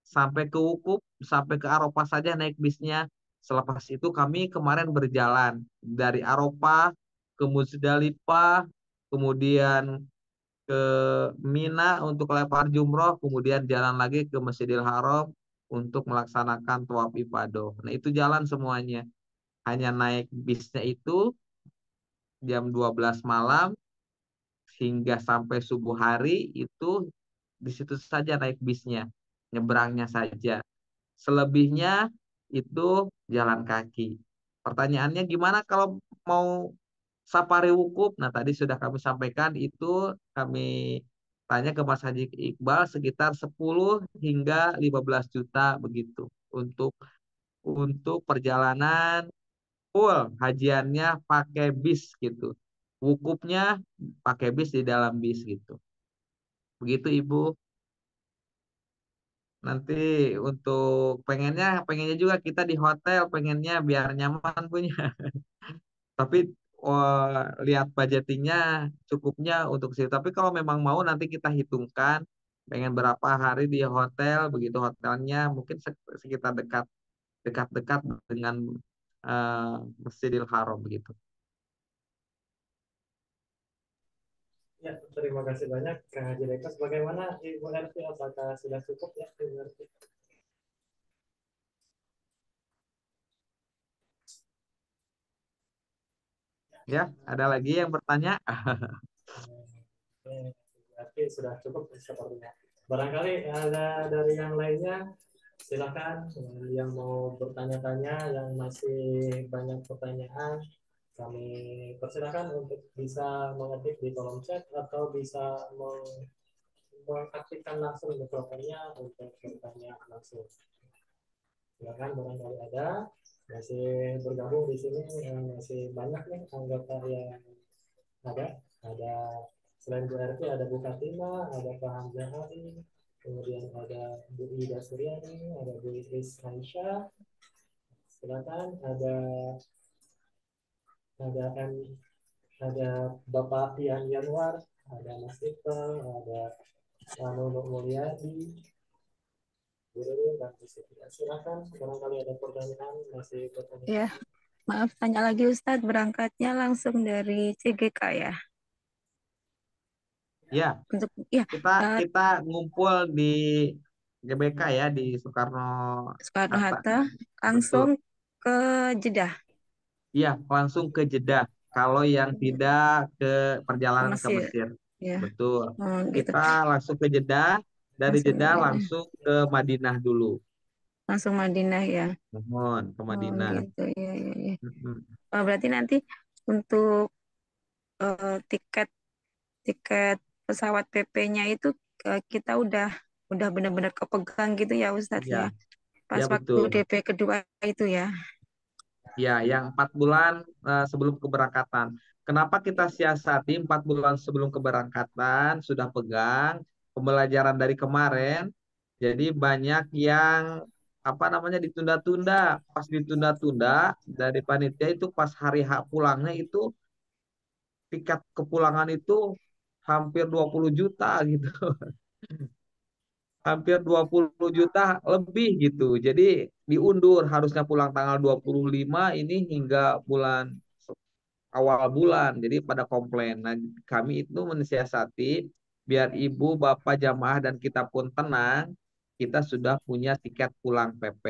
sampai ke wukuf, sampai ke Arafah saja naik bisnya. Selepas itu kami kemarin berjalan dari Arafah ke Muzdalifah, kemudian ke Mina untuk lempar jumroh, kemudian jalan lagi ke Masjidil Haram untuk melaksanakan tawaf ifadah. Nah, itu jalan semuanya. Hanya naik bisnya itu jam 12 malam hingga sampai subuh hari itu di situ saja naik bisnya, nyebrangnya saja. Selebihnya itu jalan kaki. Pertanyaannya gimana kalau mau safari wukuf? Nah, tadi sudah kami sampaikan itu kami tanya ke Mas Haji Iqbal sekitar 10 hingga 15 juta begitu untuk perjalanan full hajiannya pakai bis gitu. Wukufnya pakai bis di dalam bis gitu. Begitu Ibu. Nanti untuk pengennya juga kita di hotel, pengennya biar nyaman punya. Tapi lihat budgetingnya cukupnya untuk situ. Tapi kalau memang mau nanti kita hitungkan pengen berapa hari di hotel, begitu hotelnya mungkin sekitar dekat-dekat dengan Masjidil Haram begitu. Ya, terima kasih banyak Kang Haji Rekas. Bagaimana Ibu RT, apakah sudah cukup ya Ibu RT? Ya, ada lagi yang bertanya? Berarti sudah cukup sepertinya. Barangkali ada dari yang lainnya, silakan yang mau bertanya-tanya, yang masih banyak pertanyaan, kami persilakan untuk bisa mengetik di kolom chat atau bisa mengaktifkan langsung mikrofonnya untuk bertanya langsung. Silakan barangkali ada masih bergabung di sini, masih banyak nih anggota yang ada selain Bu RT ada Bu Fatima, ada Pak Hamzah Ali, kemudian ada Bu Ida Suryani, ada Bu Idris Aisyah, silakan ada M, ada Bapak Ian Yanwar, ada Mas Iqbal, ada Nunu Mulyadi, Guru dan silakan barangkali ada pertanyaan, masih pertanyaan. Ya, maaf tanya lagi Ustadz, berangkatnya langsung dari CGK ya? Ya, Untuk ya kita ngumpul di GBK ya di Soekarno Hatta. Hatta Betul. langsung ke Jeddah, Iya, langsung ke Jeddah. Kalau yang tidak ke perjalanan ke Mesir. Mesir. Ya, Betul. gitu. Kita langsung ke Jeddah, dari Langsung Jeddah Madinah. langsung ke Madinah dulu. Langsung Madinah ya. Mohon ke Madinah. Gitu ya, ya, ya. Mm-mm. Berarti nanti untuk tiket pesawat PP-nya itu kita udah benar-benar kepegang gitu ya Ustadz Ya, ya. Pas ya waktu betul. DP kedua itu ya. Ya, yang 4 bulan sebelum keberangkatan. Kenapa kita siasati 4 bulan sebelum keberangkatan sudah pegang pembelajaran dari kemarin. Jadi banyak yang apa namanya ditunda-tunda. Pas ditunda-tunda dari panitia itu pas hari H pulangnya itu tiket kepulangan itu hampir 20 juta gitu. hampir 20 juta lebih gitu. Jadi diundur, harusnya pulang tanggal 25 ini hingga bulan awal bulan. Jadi pada komplain. Nah, kami itu mensiasati biar ibu, bapak, jamaah dan kita pun tenang, kita sudah punya tiket pulang PP.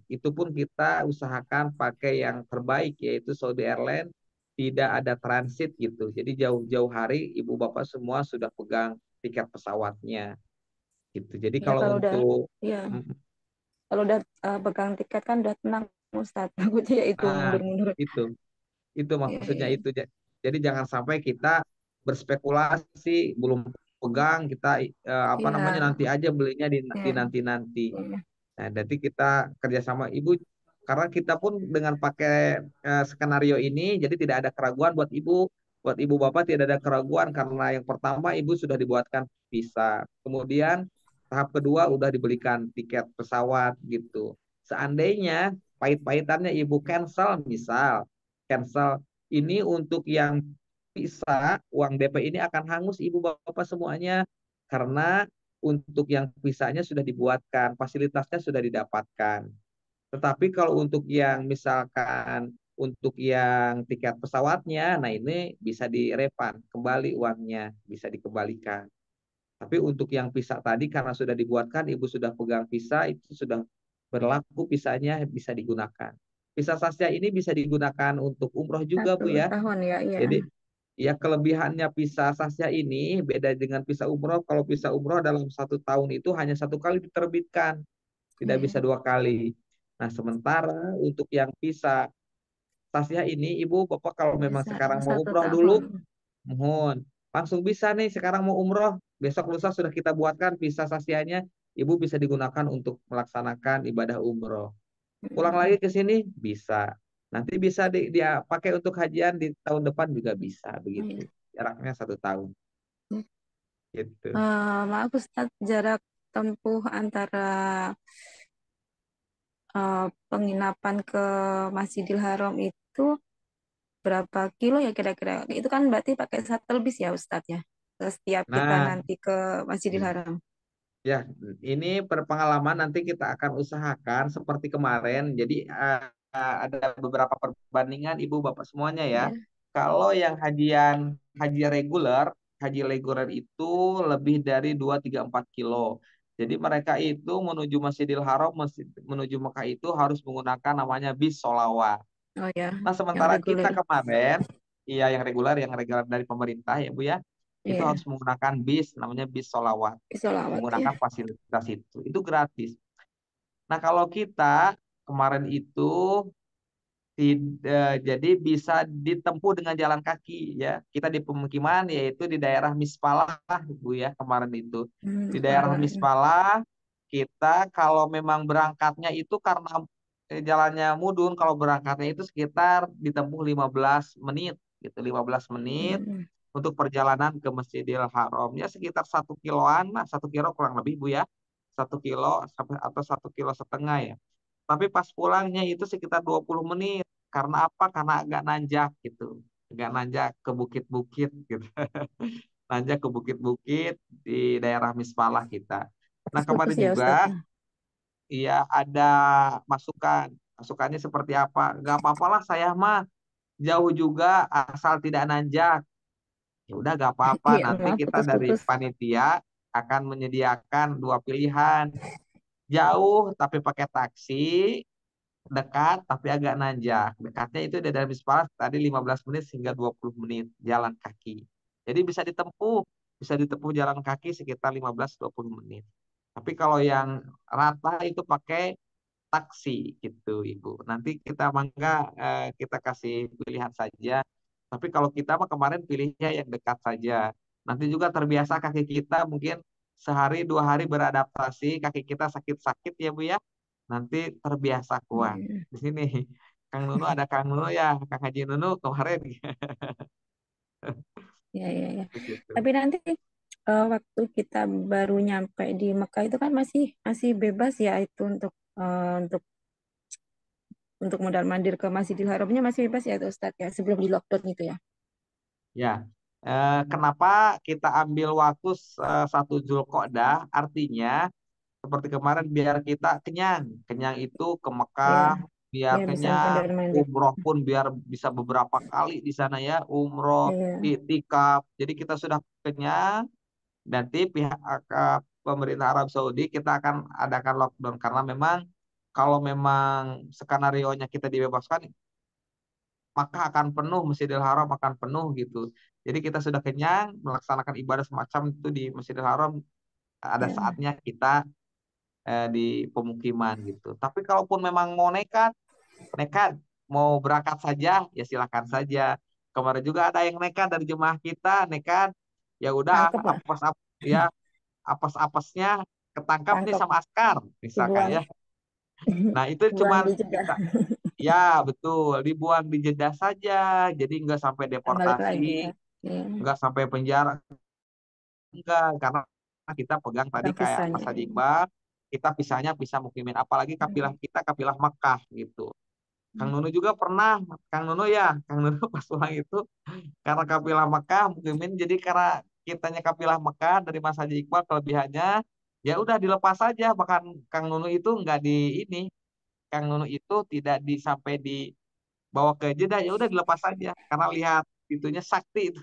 Itu pun kita usahakan pakai yang terbaik yaitu Saudi Airlines, tidak ada transit gitu. Jadi jauh-jauh hari ibu bapak semua sudah pegang tiket pesawatnya gitu. Jadi Ya kalau kalau udah untuk ya mm, kalau udah pegang tiket kan udah tenang Ustadz. Takutnya ya itu ah mundur-mundur. itu Itu Iya, maksudnya iya. itu. Jadi jangan sampai kita berspekulasi belum pegang kita apa namanya Iya, nanti aja belinya di iya, nanti-nanti. iya. Nah, jadi kita kerjasama ibu karena kita pun dengan pakai skenario ini jadi tidak ada keraguan buat ibu bapak tidak ada keraguan karena yang pertama ibu sudah dibuatkan visa. Kemudian tahap kedua udah dibelikan tiket pesawat gitu. Seandainya pahit-pahitannya ibu cancel ini untuk yang visa uang DP ini akan hangus ibu bapak semuanya karena untuk yang visanya sudah dibuatkan, fasilitasnya sudah didapatkan. Tetapi kalau untuk yang misalkan untuk yang tiket pesawatnya, nah ini bisa direfund kembali uangnya, bisa dikembalikan. Tapi untuk yang visa tadi karena sudah dibuatkan, ibu sudah pegang visa, itu sudah berlaku visanya bisa digunakan. Visa Sasya ini bisa digunakan untuk umroh juga, Satu Bu ya. tahun ya, iya. Jadi ya kelebihannya visa Sasya ini beda dengan visa umroh. Kalau visa umroh dalam 1 tahun itu hanya 1 kali diterbitkan, tidak bisa Iya, 2 kali. Nah, sementara untuk yang visa Sasya ini, Ibu, Bapak kalau memang bisa sekarang mau satu umroh dulu, tahun. mohon. Langsung bisa nih, sekarang mau umroh. Besok lusa sudah kita buatkan visa Sasyanya, Ibu bisa digunakan untuk melaksanakan ibadah umroh. Pulang lagi Mm, ke sini, bisa. Nanti bisa dia pakai untuk hajian di tahun depan juga bisa, iya. begitu. Jaraknya 1 tahun, gitu. Maaf Ustadz, jarak tempuh antara penginapan ke Masjidil Haram itu berapa kilo ya kira-kira? Itu kan berarti pakai shuttle bis ya Ustadz ya? Setiap kita Nah, nanti ke Masjidil Haram. ya, ini berpengalaman nanti kita akan usahakan seperti kemarin. Jadi ada beberapa perbandingan Ibu Bapak semuanya ya. Iya. Kalau yang haji reguler itu lebih dari 2, 3, 4 kilo. Jadi mereka itu menuju Masjidil Haram, menuju Mekah itu harus menggunakan namanya bis solawat. Oh ya, Nah, yang sementara kita reguler. kemarin, iya yang reguler dari pemerintah ya Bu ya, itu harus Iya, menggunakan bis, namanya bis solawat, Isolawat ya. menggunakan fasilitas itu gratis. Nah, kalau kita kemarin itu tidak, jadi bisa ditempuh dengan jalan kaki ya. Kita di pemukiman yaitu di daerah Mispalah Bu ya kemarin itu. Di daerah Malah ya. Mispalah kita kalau memang berangkatnya itu karena jalannya mudun, kalau berangkatnya itu sekitar ditempuh 15 menit gitu, 15 menit Hmm, untuk perjalanan ke Masjidil Haram ya sekitar 1 kiloan lah, 1 kilo kurang lebih Bu ya, 1 kilo sampai atau 1,5 kilo ya. Tapi pas pulangnya itu sekitar 20 menit. Karena apa? Karena agak nanjak gitu. Agak nanjak ke bukit-bukit gitu. Nanjak ke bukit-bukit di daerah Mispalah kita. Nah, bagus kemarin ya Ustadz juga ya. ya ada masukan. Masukannya seperti apa? Gak apa-apalah saya mah jauh juga asal tidak nanjak. Ya udah gak apa-apa. Iya, Nanti maaf kita dari putus-putus. panitia akan menyediakan 2 pilihan. Jauh tapi pakai taksi, dekat tapi agak nanjak. Dekatnya itu dari Mispalah tadi 15 menit hingga 20 menit jalan kaki. Jadi bisa ditempuh jalan kaki sekitar 15-20 menit. Tapi kalau yang rata itu pakai taksi gitu Ibu. Nanti kita kita kasih pilihan saja. Tapi kalau kita mah kemarin pilihnya yang dekat saja. Nanti juga terbiasa kaki kita mungkin sehari 2 hari beradaptasi, kaki kita sakit-sakit ya Bu ya. Nanti terbiasa kuat. Iya, Di sini Kang Nunu ada Kang Nunu ya, Kang Haji Nunu kemarin iya, iya, iya. begitu. Tapi nanti waktu kita baru nyampe di Mekah itu kan masih masih bebas ya itu untuk modal mandir ke Masjidil Haramnya masih bebas ya tuh Ustadz ya sebelum di lockdown itu ya. Ya, kenapa kita ambil waktu 1 Zulqa'dah? Artinya seperti kemarin biar kita kenyang. Kenyang itu ke Ya, Mekah, biar biar bisa kenyang. mondar-mandir. Umroh pun biar bisa beberapa kali di sana ya, umroh, Iya, iktikaf. Jadi kita sudah kenyang, nanti pihak pemerintah Arab Saudi kita akan adakan lockdown karena memang kalau memang skenario-nya kita dibebaskan, maka akan penuh, Masjidil Haram akan penuh gitu. Jadi kita sudah kenyang melaksanakan ibadah semacam itu di Masjidil Haram, ada ya. saatnya kita di pemukiman gitu. Tapi kalaupun memang mau nekat, nekat mau berangkat saja, ya silakan saja. Kemarin juga ada yang nekat dari jemaah kita, nekat, ya udah Tangkep lah, ya apes-apesnya ketangkap nih tangkep, sama askar, misalkan dibuang, ya. Nah itu dibuang cuman di Jeddah, kita, ya betul, dibuang di Jeddah saja, jadi nggak sampai balik deportasi, lagi ya. Iya, nggak sampai penjara, enggak, karena kita pegang tadi bukan kayak visanya. Mas Haji Iqbal, kita pisahnya pisah mukimin, apalagi kafilah kita kafilah Makkah gitu. Kang Nunu juga pernah, Kang Nunu ya, Kang Nunu pas pulang itu karena kafilah Makkah mukimin, jadi karena kitanya kafilah Makkah dari Mas Haji Iqbal kelebihannya, ya udah dilepas saja, bahkan Kang Nunu itu nggak di ini, Kang Nunu itu tidak sampai dibawa ke Jeddah, ya udah dilepas saja karena lihat itunya sakti itu.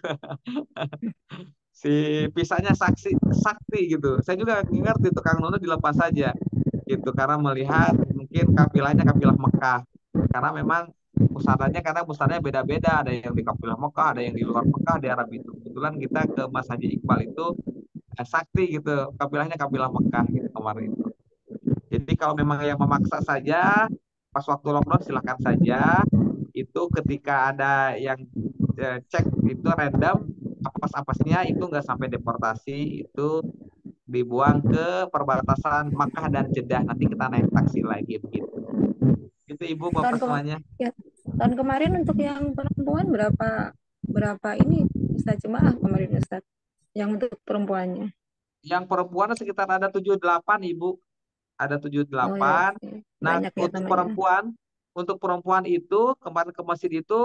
Si pisahnya sakti gitu. Saya juga ngerti tuh Kang Nono dilepas saja gitu karena melihat mungkin kafilahnya kafilah Mekah. Karena memang kadang musadanya beda-beda, ada yang di kafilah Mekah, ada yang di luar Mekah di Arab itu. Kebetulan kita ke Mas Haji Iqbal itu sakti gitu, kafilahnya kafilah Mekah gitu kemarin itu. Jadi kalau memang yang memaksa saja pas waktu lockdown silahkan saja. Itu ketika ada yang cek itu random, apesnya itu nggak sampai deportasi, itu dibuang ke perbatasan Makkah dan Jeddah, nanti kita naik taksi lagi begitu. Itu Ibu Tahun Bapak kema- semuanya. ya, tahun kemarin untuk yang perempuan berapa ini Ustaz jemaah kemarin Ustaz yang untuk perempuannya. Yang perempuan sekitar ada 78 Ibu, ada Oh ya, 78. Nah, banyak ya temannya. untuk perempuan itu kemarin ke masjid itu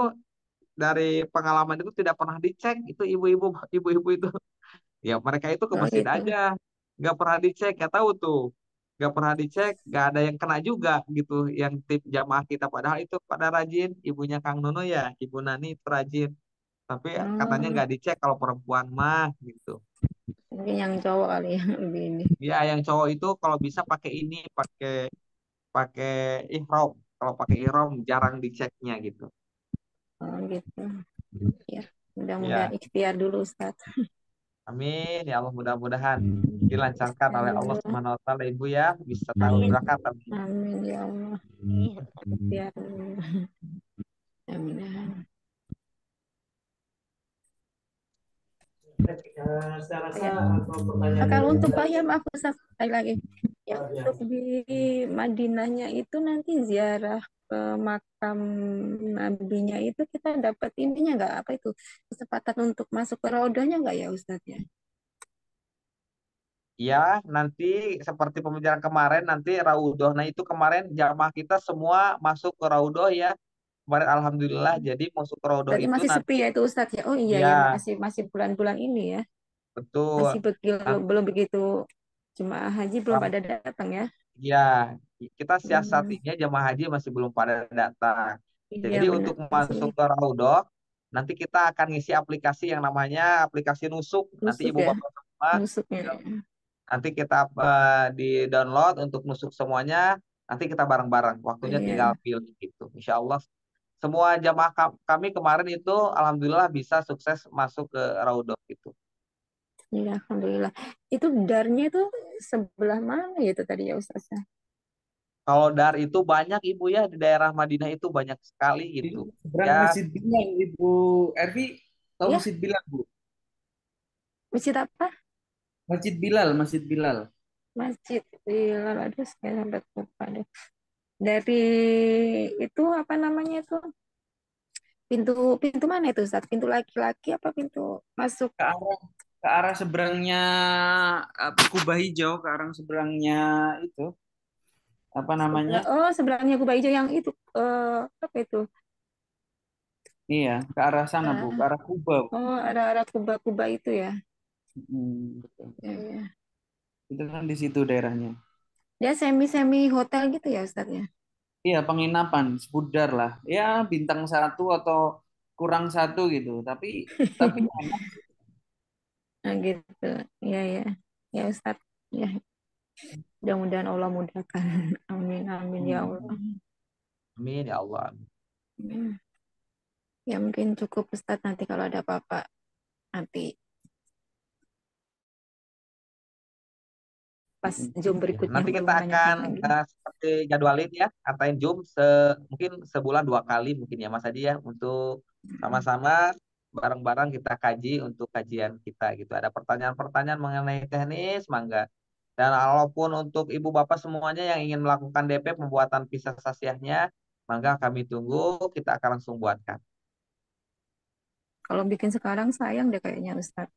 dari pengalaman itu tidak pernah dicek itu ibu-ibu itu. Ya mereka itu ke Oh masjid gitu. aja, nggak pernah dicek, nggak tahu tuh, nggak pernah dicek, nggak ada yang kena juga gitu. Yang tip jamaah kita padahal itu pada rajin, ibunya Kang Nono ya, Ibu Nani itu rajin, tapi katanya Oh, nggak dicek kalau perempuan mah gitu. mungkin yang cowok kali yang lebih ini. Ya yang cowok itu kalau bisa pakai ini, pakai pakai ihrom. Kalau pakai ihrom jarang diceknya gitu. Oh gitu. Ya, mudah-mudahan Ya, ikhtiar dulu Ustaz. amin ya Allah, mudah-mudahan dilancarkan oleh Allah Alhamdulillah. Subhanahu wa taala Ibu ya, bisa tahu Amin. zakat. Amin. Amin ya Allah. Ikhtiar dulu. Amin. Saya rasa Ya. pertanyaan Kalau dari untuk kita. ya maaf Ustaz, sekali lagi. Ya, Ya. untuk di Madinahnya itu nanti ziarah ke makam nabinya itu kita dapat ininya nggak apa itu kesempatan untuk masuk ke raudahnya nggak ya Ustaz ya? Ya, nanti seperti pembicaraan kemarin, nanti Raudhah. Nah, itu kemarin jamaah kita semua masuk ke Raudhah ya. Kemarin Alhamdulillah, jadi masuk ke Raudhah Berarti itu masih sepi nanti, ya itu Ustaz ya? Oh iya ya ya, masih bulan-bulan ini ya. Masih betul. Nanti, belum begitu jemaah haji belum pada datang ya. ya, kita Hmm, siasatinya jamaah haji masih belum pada datang. iya Jadi benar untuk masuk sih. ke Raudhah, nanti kita akan ngisi aplikasi yang namanya aplikasi Nusuk. Nanti Nusuk Ibu ya, Bapak semua, nusuknya. nanti kita di-download untuk nusuk semuanya. Nanti kita bareng-bareng. Waktunya tinggal Iya, pilih gitu. Insya Allah semua jamaah kami kemarin itu alhamdulillah bisa sukses masuk ke Raudhah gitu. iya, alhamdulillah. Itu darnya itu sebelah mana gitu tadi ya Ustaz? Kalau dar itu banyak Ibu ya di daerah Madinah itu banyak sekali Itu gitu. seberang Ya, Masjid Bilal, Ibu Ervi, tahu Ya, Masjid Bilal, Bu? masjid apa? Masjid Bilal, Masjid Bilal. Masjid Bilal. Aduh, saya sampai lupa deh. Dari itu apa namanya itu? Pintu pintu mana itu Ustaz? Pintu laki-laki apa pintu masuk? Ke arah seberangnya Kubah Hijau, ke arah seberangnya itu apa namanya? Oh, sebelahnya Kubah Hijau yang itu apa itu? Iya, ke arah sana, Bu, ke Ah, arah Kubah, Bu. oh, ada Kubah-Kubah itu ya. Betul. Ya, ya. Itu kan di situ daerahnya. Dia semi-semi hotel gitu ya Ustaz ya? Iya, penginapan sepudar lah. Ya, bintang 1 atau kurang 1 gitu. Tapi enak. Nah gitu. Iya ya. Ya Ustaz. Ya, mudah-mudahan Allah mudahkan. Amin amin ya Allah. Amin ya Allah. Ya, ya mungkin cukup Ustaz, nanti kalau ada apa-apa nanti pas Zoom Ya, berikutnya nanti baru kita menanyakan akan lagi. seperti jadwalin ya, ngatain Zoom mungkin sebulan 2 kali mungkin ya Mas Adi ya, untuk sama-sama bareng-bareng kita kaji untuk kajian kita gitu. Ada pertanyaan-pertanyaan mengenai teknis, mangga. Dan walaupun untuk ibu bapak semuanya yang ingin melakukan DP pembuatan visa sasiahnya, mangga kami tunggu, kita akan langsung buatkan. Kalau bikin sekarang sayang deh kayaknya Ustaz.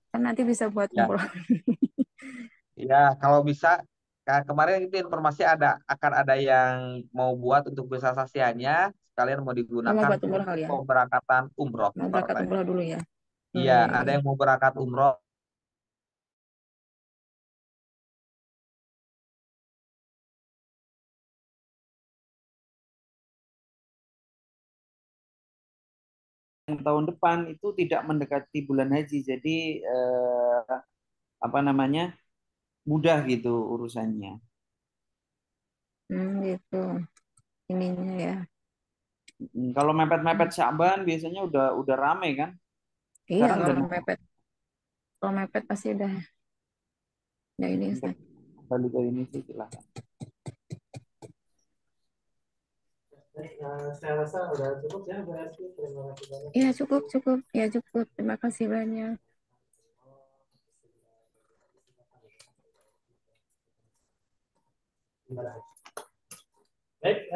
Kan nanti bisa buat Ya, umroh. ya kalau bisa, kemarin itu informasi akan ada yang mau buat untuk visa sasiahnya, sekalian mau Mau digunakan buat umroh untuk kali ya? pemberangkatan umroh Mau berangkat katanya. umroh dulu ya? Oh Iya, iya ada iya. yang mau berangkat umroh. Yang tahun depan itu tidak mendekati bulan haji. Jadi apa namanya? Mudah gitu urusannya. Gitu. Ininya ya. Kalau mepet-mepet Sya'ban biasanya udah rame kan? Iya, Sekarang kalau mepet pasti udah ini Ustaz. kembali ke ini sih silakan. Saya rasa udah cukup ya berarti. Terima kasih banyak. Iya cukup cukup. Ya cukup. Terima kasih banyak. Baik,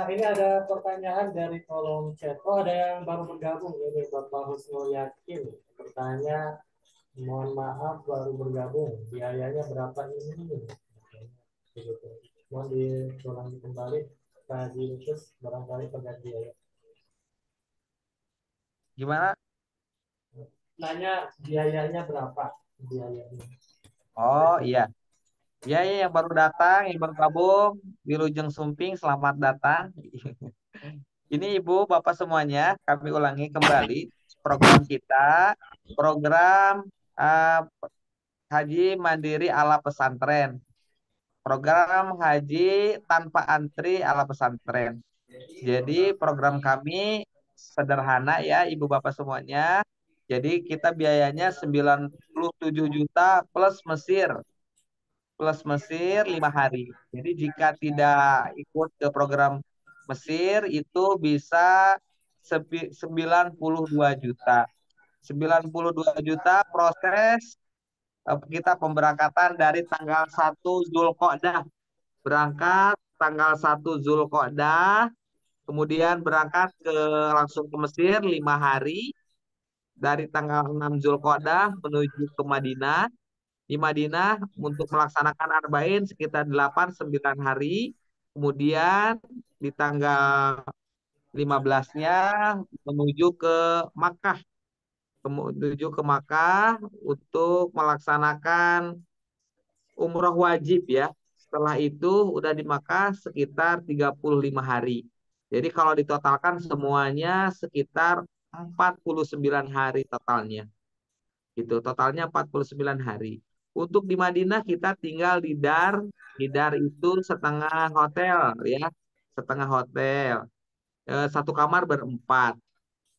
ini ada pertanyaan dari kolom chat. Oh, ada yang baru bergabung ini Bapak Husnul Yakin. Bertanya, mohon maaf baru bergabung. Biayanya berapa ini? Begitu. Mohon diulangi kembali. Tadi terus barangkali terkait biaya. Gimana? Nanya biayanya berapa? Biayanya. Oh iya. Ya, ya, yang baru datang, yang baru gabung, Wilujeng Sumping, selamat datang. Ini Ibu, Bapak semuanya, kami ulangi kembali program kita, program eh, Haji Mandiri ala pesantren, program Haji tanpa antri ala pesantren. Jadi program kami sederhana ya Ibu Bapak semuanya. Jadi kita biayanya 97 juta plus Mesir 5 hari. Jadi jika tidak ikut ke program Mesir itu bisa 92 juta. 92 juta proses kita pemberangkatan dari tanggal 1 Zulqa'dah. Berangkat tanggal 1 Zulqa'dah, kemudian berangkat langsung ke Mesir 5 hari dari tanggal 6 Zulqa'dah menuju ke Madinah. Di Madinah untuk melaksanakan Arba'in sekitar 8-9 hari. Kemudian di tanggal 15-nya menuju ke Makkah. Menuju ke Makkah untuk melaksanakan umroh wajib ya. Setelah itu udah di Makkah sekitar 35 hari. Jadi kalau ditotalkan semuanya sekitar 49 hari totalnya. Gitu, totalnya 49 hari. Untuk di Madinah kita tinggal di Dar. Di Dar itu setengah hotel ya. Setengah hotel. 1 kamar berempat.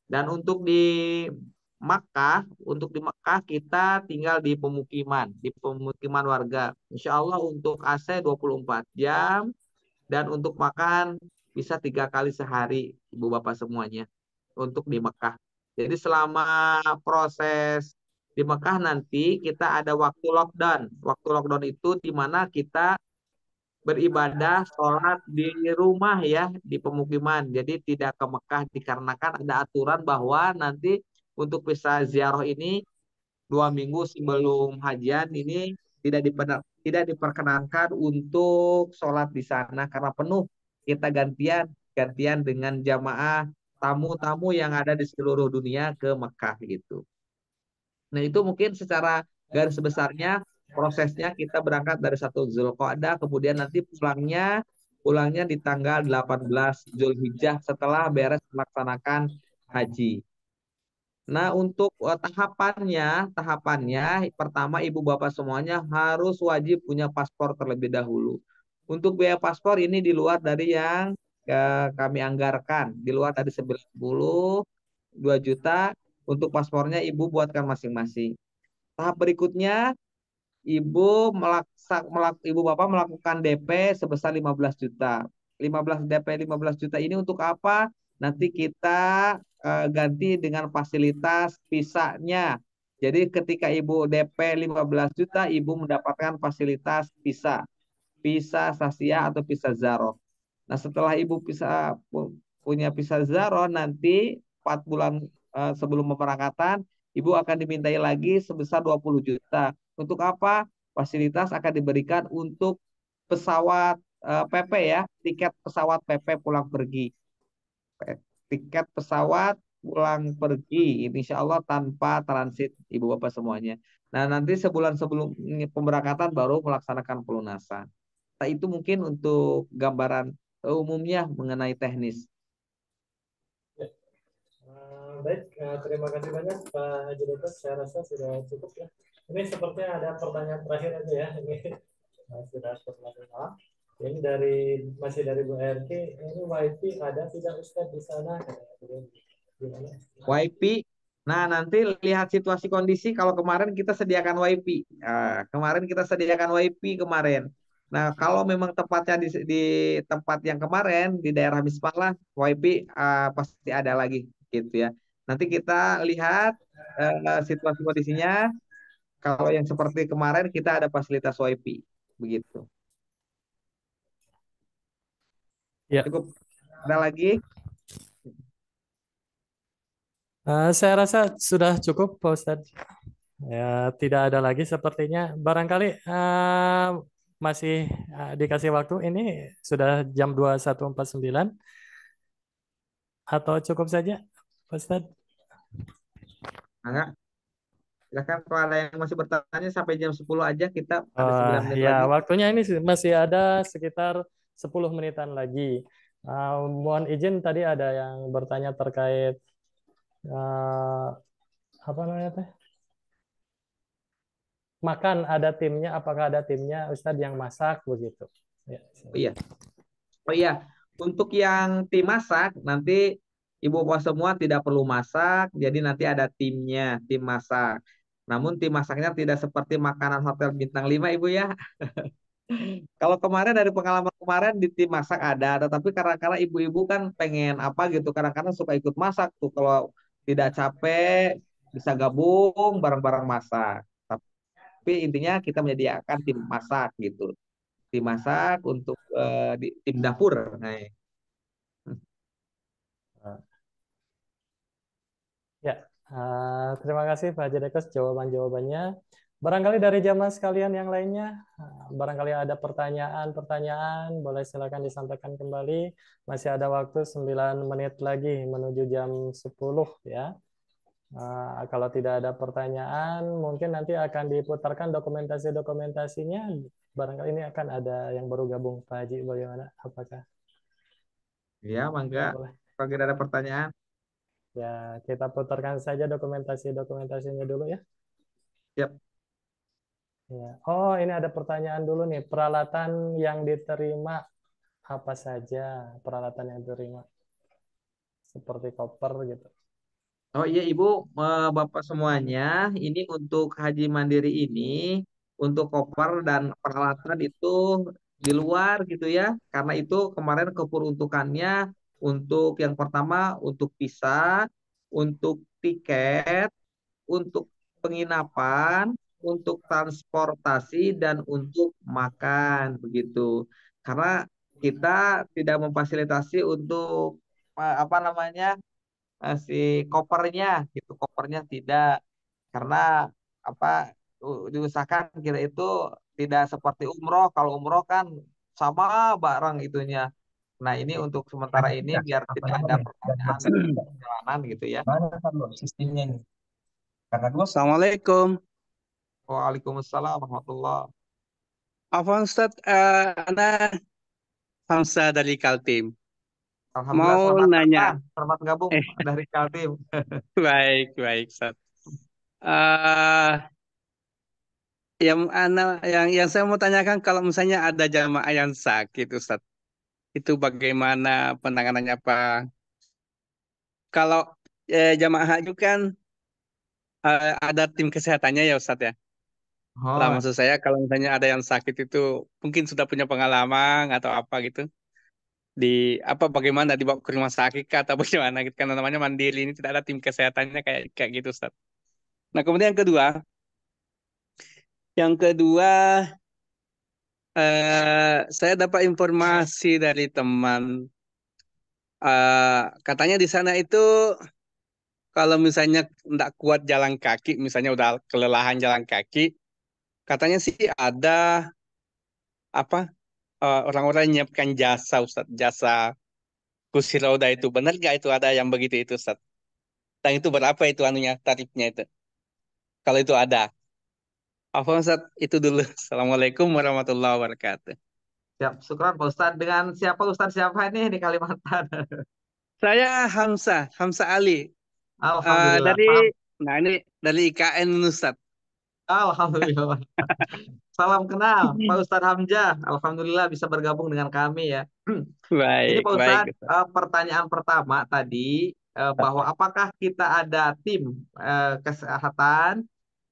Dan untuk di Makkah kita tinggal di pemukiman warga. Insya Allah untuk AC 24 jam dan untuk makan bisa 3 kali sehari, Ibu Bapak semuanya untuk di Mekah. Jadi selama proses di Mekah nanti kita ada waktu lockdown. Waktu lockdown itu di mana kita beribadah, sholat di rumah ya, di pemukiman. Jadi tidak ke Mekah dikarenakan ada aturan bahwa nanti untuk visa ziarah ini 2 minggu sebelum hajian ini tidak diperkenankan untuk sholat di sana karena penuh. Kita gantian dengan jamaah tamu-tamu yang ada di seluruh dunia ke Mekah gitu. Nah itu mungkin secara garis besarnya prosesnya kita berangkat dari 1 Zulqa'dah, kemudian nanti pulangnya di tanggal 18 Zulhijjah setelah beres melaksanakan haji. Nah, untuk tahapannya pertama ibu bapak semuanya harus wajib punya paspor terlebih dahulu. Untuk biaya paspor ini di luar dari yang kami anggarkan, di luar dari 92 juta untuk paspornya ibu buatkan masing-masing. Tahap berikutnya ibu bapak melakukan DP sebesar 15 juta. 15 juta ini untuk apa? Nanti kita ganti dengan fasilitas visanya. Jadi ketika ibu DP 15 juta, ibu mendapatkan fasilitas visa Sasia atau visa Zaro. Nah, setelah ibu punya visa Zaro, nanti 4 bulan sebelum pemberangkatan, ibu akan dimintai lagi sebesar 20 juta. Untuk apa? Fasilitas akan diberikan untuk pesawat PP ya, tiket pesawat PP pulang pergi. Tiket pesawat pulang pergi, insya Allah tanpa transit ibu bapak semuanya. Nah, nanti sebulan sebelum pemberangkatan baru melaksanakan pelunasan. Nah, itu mungkin untuk gambaran umumnya mengenai teknis. Ya. Baik, terima kasih banyak Pak Haji Dr. Saya rasa sudah cukup ya. Ini sepertinya ada pertanyaan terakhir aja ya. Ini sudah pertanyaan. Ini masih dari Bu RK. Ini wifi ada tidak Ustaz di sana? Gimana? Wifi. Nah, nanti lihat situasi kondisi. Kalau kemarin kita sediakan wifi. Kemarin kita sediakan wifi kemarin. Nah, kalau memang tepatnya di tempat yang kemarin di daerah Mispalah, wifi pasti ada lagi gitu ya. Nanti kita lihat situasi kondisinya. Kalau yang seperti kemarin kita ada fasilitas wifi begitu. Ya. Cukup. Ada lagi? Saya rasa sudah cukup Pak Ustadz. Ya, tidak ada lagi sepertinya. Barangkali masih dikasih waktu. Ini sudah jam 21.49. Atau cukup saja, Pak Ustadz? Enggak. Silakan kalau ada yang masih bertanya sampai jam 10 aja, kita ada 9 menit Ya, lagi. waktunya ini masih ada sekitar 10 menitan lagi. Mohon izin tadi ada yang bertanya terkait apa namanya teh? Makan ada timnya, apakah ada timnya Ustadz yang masak begitu? Ya. Oh iya, untuk yang tim masak nanti ibu bapak semua tidak perlu masak, jadi nanti ada timnya, tim masak. Namun tim masaknya tidak seperti makanan hotel bintang 5 ibu ya. Kalau kemarin dari pengalaman kemarin di tim masak ada, tetapi kadang-kadang ibu-ibu kan pengen apa gitu, kadang-kadang suka ikut masak tuh kalau tidak capek bisa gabung bareng-bareng masak. Tapi intinya kita menyediakan tim masak gitu, tim masak untuk tim dapur. Nah, Ya, terima kasih Pak Jedekes jawaban-jawabannya. Barangkali dari jamaah sekalian yang lainnya, barangkali ada pertanyaan, boleh silakan disampaikan kembali. Masih ada waktu 9 menit lagi menuju jam 10 ya. Kalau tidak ada pertanyaan, mungkin nanti akan diputarkan dokumentasinya. Barangkali ini akan ada yang baru gabung, Pak Haji. Bagaimana? Apakah? ya, mangga. Boleh. Kalau tidak ada pertanyaan. Ya, kita putarkan saja dokumentasinya dulu ya. Siap. Ya. Oh, ini ada pertanyaan dulu nih. Peralatan yang diterima apa saja? Peralatan yang diterima seperti koper gitu. Oh iya Ibu, Bapak semuanya, ini untuk haji mandiri ini, untuk koper dan peralatan itu di luar gitu ya, karena itu kemarin keperuntukannya untuk yang pertama untuk visa, untuk tiket, untuk penginapan, untuk transportasi dan untuk makan begitu. Karena kita tidak memfasilitasi untuk apa namanya si kopernya gitu, kopernya tidak karena apa diusahakan kita itu tidak seperti umroh. Kalau umroh kan sama barang itunya. Nah, ini untuk sementara ini biar tidak ada pertanyaan perjalanan gitu ya. Mana kan sistemnya ini? Karena gua Assalamualaikum. Waalaikumsalam warahmatullahi. Afwan Ustadz, Ana Hamsa dari Kaltim. Alhamdulillah Mau selamat nanya, datang, selamat gabung eh dari Kaltim. baik baik Ustadz. Eh, yang saya mau tanyakan kalau misalnya ada jamaah yang sakit Ustadz, itu bagaimana penanganannya Pak? Kalau jamaah haji kan ada tim kesehatannya ya Ustadz ya. Lah Oh, maksud saya kalau misalnya ada yang sakit itu mungkin sudah punya pengalaman atau apa gitu. Di apa bagaimana dibawa ke rumah sakit kah atau bagaimana gitu kan namanya mandiri ini tidak ada tim kesehatannya kayak kayak gitu Ustaz. Nah, kemudian yang kedua saya dapat informasi dari teman katanya di sana itu kalau misalnya tidak kuat jalan kaki, misalnya udah kelelahan jalan kaki, katanya sih ada apa orang-orang yang menyiapkan jasa Ustaz, jasa kursi roda itu. Benar nggak itu ada yang begitu itu Ustaz? Dan itu berapa itu anunya tarifnya itu? Kalau itu ada. Afwan Ustaz, itu dulu. Assalamualaikum warahmatullahi wabarakatuh. siap, syukran Pak Ustadz. Dengan siapa Ustadz siapa ini di Kalimantan? Saya Hamsa Ali. Alhamdulillah. Dari, nah ini dari IKN Ustaz. Alhamdulillah. Salam kenal, Pak Ustadz Hamzah. Alhamdulillah bisa bergabung dengan kami ya. Ini Baik, Pak baik Ustadz, Ustaz. pertanyaan pertama tadi bahwa apakah kita ada tim kesehatan?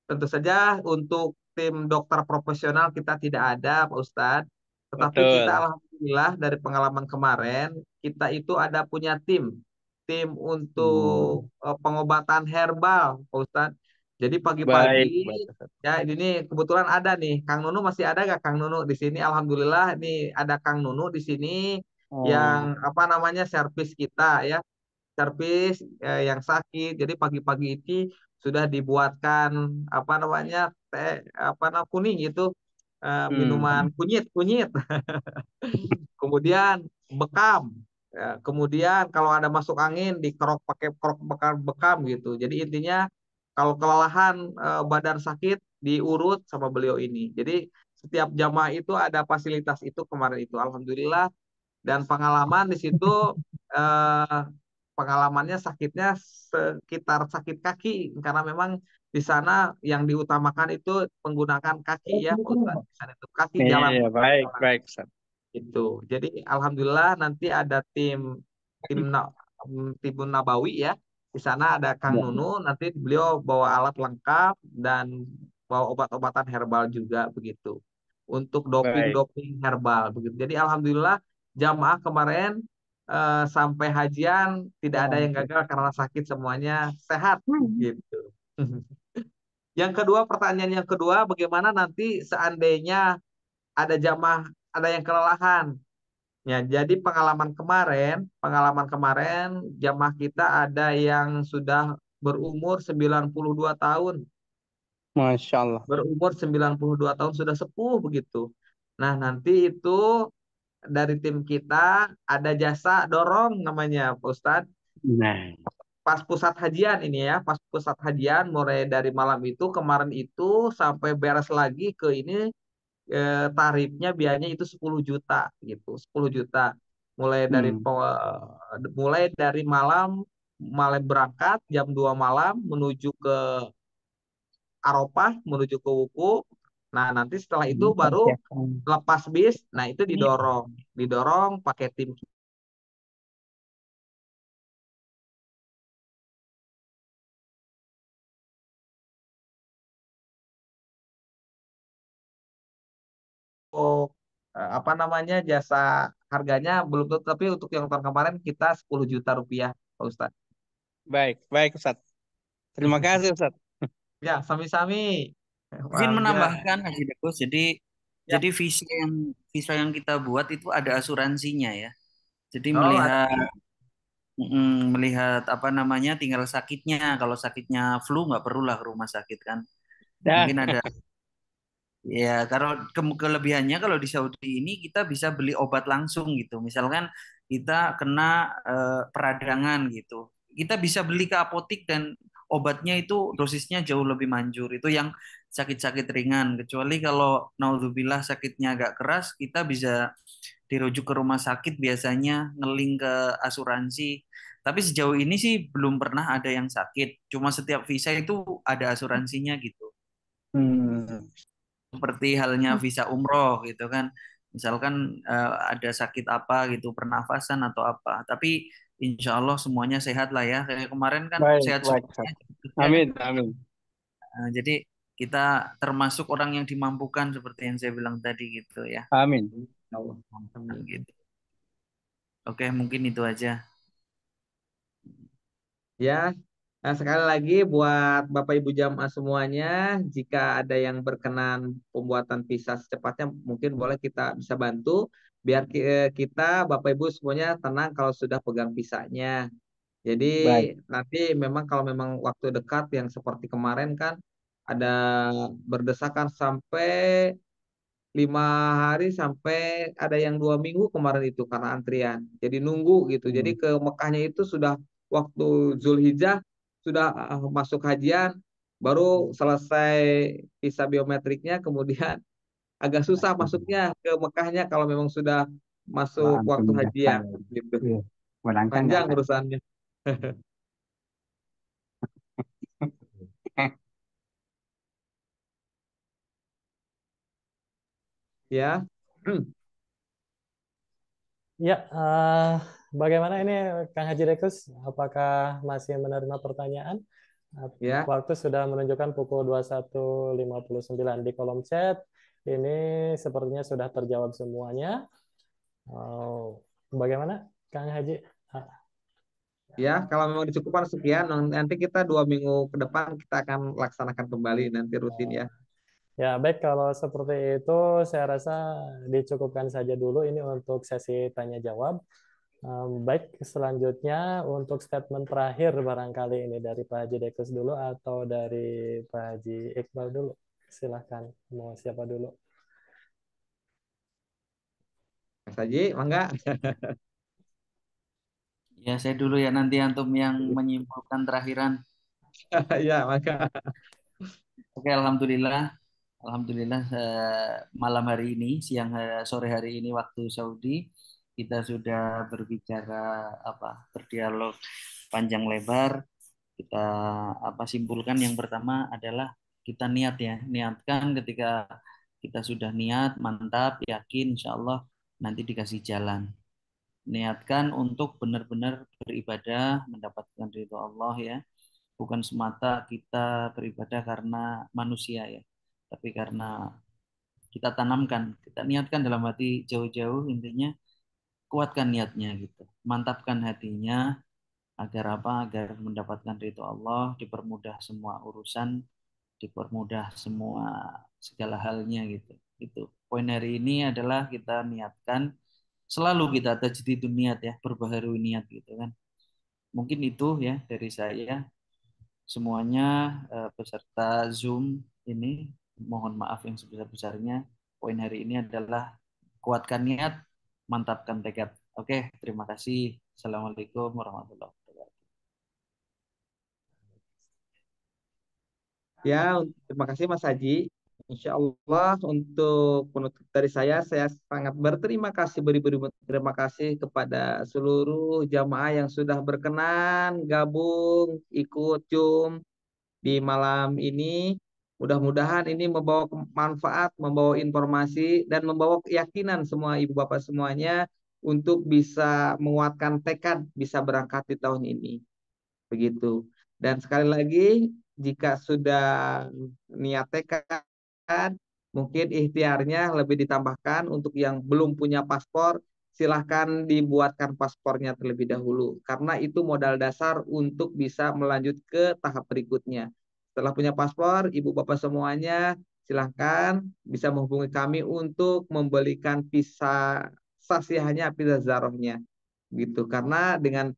Tentu saja untuk tim dokter profesional kita tidak ada, Pak Ustadz. Tetapi kita Betul. alhamdulillah dari pengalaman kemarin, kita itu ada punya tim Hmm, untuk pengobatan herbal, Pak Ustadz. Jadi baik, pagi-pagi baik Ustaz. ya ini kebetulan ada nih, Kang Nunu masih ada gak Kang Nunu di sini? Alhamdulillah nih ada Kang Nunu di sini yang Oh, apa namanya servis kita ya servis yang sakit. Jadi pagi-pagi ini sudah dibuatkan apa namanya teh apa namanya kuning itu minuman hmm, kunyit kunyit. Kemudian bekam. Ya, kemudian kalau ada masuk angin dikerok pakai kerok bekam bekam gitu. Jadi intinya kalau kelelahan badan sakit diurut sama beliau ini. Jadi setiap jamaah itu ada fasilitas itu kemarin itu. Alhamdulillah dan pengalaman di situ eh, pengalamannya sakitnya sekitar sakit kaki karena memang di sana yang diutamakan itu menggunakan kaki ya Pak Ustadz. Di sana itu kaki jalan iya, baik, jalan baik Ustaz. itu. Jadi alhamdulillah nanti ada tim Timun Nabawi ya. Di sana ada Kang Ya. Nunu, nanti beliau bawa alat lengkap dan bawa obat-obatan herbal juga begitu. Untuk Baik. doping-doping herbal begitu. Jadi alhamdulillah jamaah kemarin sampai hajian tidak ada yang gagal karena sakit semuanya sehat gitu. Yang kedua pertanyaan yang kedua bagaimana nanti seandainya ada jamaah ada yang kelelahan. Ya, jadi pengalaman kemarin jamaah kita ada yang sudah berumur 92 tahun. Masya Allah. Berumur 92 tahun sudah sepuh begitu. Nah, nanti itu dari tim kita ada jasa dorong namanya, Pak Ustadz. Nah, Pas pusat hajian ini ya, pas pusat hajian mulai dari malam itu kemarin itu sampai beres lagi ke ini tarifnya biayanya itu 10 juta gitu, 10 juta. Mulai dari hmm, mulai dari malam malam berangkat jam 2 malam menuju ke Arafah, menuju ke Wukuf. Nah, nanti setelah itu baru persiapan. lepas bis, nah itu didorong, didorong pakai tim apa namanya jasa harganya belum tentu, tapi untuk yang tahun kemarin kita 10 juta rupiah, Pak Ustadz. Baik, baik Ustaz. Terima kasih Ustaz. Ya, sami-sami. Mungkin Alhamdulillah. menambahkan Haji Bagus, Ya. jadi visa yang kita buat itu ada asuransinya ya. Jadi Oh, ada. melihat apa namanya tinggal sakitnya. Kalau sakitnya flu nggak perlulah ke rumah sakit kan. Dah. Mungkin ada ya kalau kelebihannya kalau di Saudi ini kita bisa beli obat langsung gitu. Misalkan kita kena peradangan gitu. Kita bisa beli ke apotik dan obatnya itu dosisnya jauh lebih manjur. Itu yang sakit-sakit ringan. Kecuali kalau naudzubillah sakitnya agak keras, kita bisa dirujuk ke rumah sakit biasanya ngeling ke asuransi. Tapi sejauh ini sih belum pernah ada yang sakit. Cuma setiap visa itu ada asuransinya gitu. Hmm. Seperti halnya visa umroh gitu kan. Misalkan ada sakit apa gitu, pernafasan atau apa. Tapi insya Allah semuanya sehat lah ya. Kayak kemarin kan Baik, sehat baik. semuanya. Ya kan? Amin, amin. Jadi kita termasuk orang yang dimampukan seperti yang saya bilang tadi gitu ya. Amin. Ya Allah. Gitu. Oke, mungkin itu aja. Ya, nah, sekali lagi buat Bapak Ibu jamaah semuanya, jika ada yang berkenan pembuatan visa secepatnya, mungkin boleh kita bisa bantu, biar kita Bapak Ibu semuanya tenang kalau sudah pegang visanya. Jadi Baik. nanti memang kalau memang waktu dekat yang seperti kemarin kan ada berdesakan sampai 5 hari sampai ada yang 2 minggu kemarin itu karena antrian. Jadi nunggu gitu. Jadi ke Mekahnya itu sudah waktu Zulhijjah sudah masuk hajian, baru selesai visa biometriknya, kemudian agak susah masuknya ke Mekahnya kalau memang sudah Kalau masuk antum waktu daftar, hajian gitu. iya. Barangkali nggak Panjang ada. urusannya. Ya. Ya, bagaimana ini Kang Haji Rekus? Apakah masih menerima pertanyaan? Ya. Waktu sudah menunjukkan pukul 21.59 di kolom chat. Ini sepertinya sudah terjawab semuanya. Bagaimana Kang Haji? Ya, kalau memang dicukupkan sekian, nanti kita 2 minggu ke depan kita akan laksanakan kembali nanti rutin ya. Ya, baik kalau seperti itu saya rasa dicukupkan saja dulu ini untuk sesi tanya jawab. Baik, selanjutnya untuk statement terakhir barangkali ini dari Pak Haji Dekus dulu atau dari Pak Haji Iqbal dulu. Silahkan, mau siapa dulu? Mas Haji, mangga. Ya, saya dulu ya nanti antum yang menyimpulkan terakhiran. Ya, mangga. Oke, alhamdulillah. Alhamdulillah malam hari ini, sore hari ini waktu Saudi kita sudah berbicara berdialog panjang lebar. Kita simpulkan yang pertama adalah kita niat ya, niatkan ketika kita sudah niat, mantap, yakin insya Allah nanti dikasih jalan. Niatkan untuk benar-benar beribadah, mendapatkan ridho Allah ya, bukan semata kita beribadah karena manusia ya, tapi karena kita tanamkan, kita niatkan dalam hati jauh-jauh, intinya kuatkan niatnya gitu, mantapkan hatinya agar apa? Agar mendapatkan ridho Allah, dipermudah semua urusan, dipermudah semua segala halnya gitu. Itu poin hari ini adalah kita niatkan, selalu kita tajdidun niat ya, berbaharui niat gitu kan. Mungkin itu ya dari saya. Semuanya peserta Zoom ini mohon maaf yang sebesar-besarnya. Poin hari ini adalah kuatkan niat, mantapkan tekad. Oke, terima kasih. Assalamualaikum warahmatullahi wabarakatuh. Ya, terima kasih Mas Haji. Insya Allah untuk penutup dari saya sangat berterima kasih, beri-beri terima kasih kepada seluruh jamaah yang sudah berkenan gabung ikut Zoom di malam ini. Mudah-mudahan ini membawa manfaat, membawa informasi, dan membawa keyakinan semua ibu bapak semuanya untuk bisa menguatkan tekad bisa berangkat di tahun ini. Begitu. Dan sekali lagi, jika sudah niat tekad, mungkin ikhtiarnya lebih ditambahkan untuk yang belum punya paspor, silahkan dibuatkan paspornya terlebih dahulu. Karena itu modal dasar untuk bisa melanjut ke tahap berikutnya. Setelah punya paspor, ibu bapak semuanya, silahkan bisa menghubungi kami untuk membelikan visa sasiahnya, visa zarohnya gitu. Karena dengan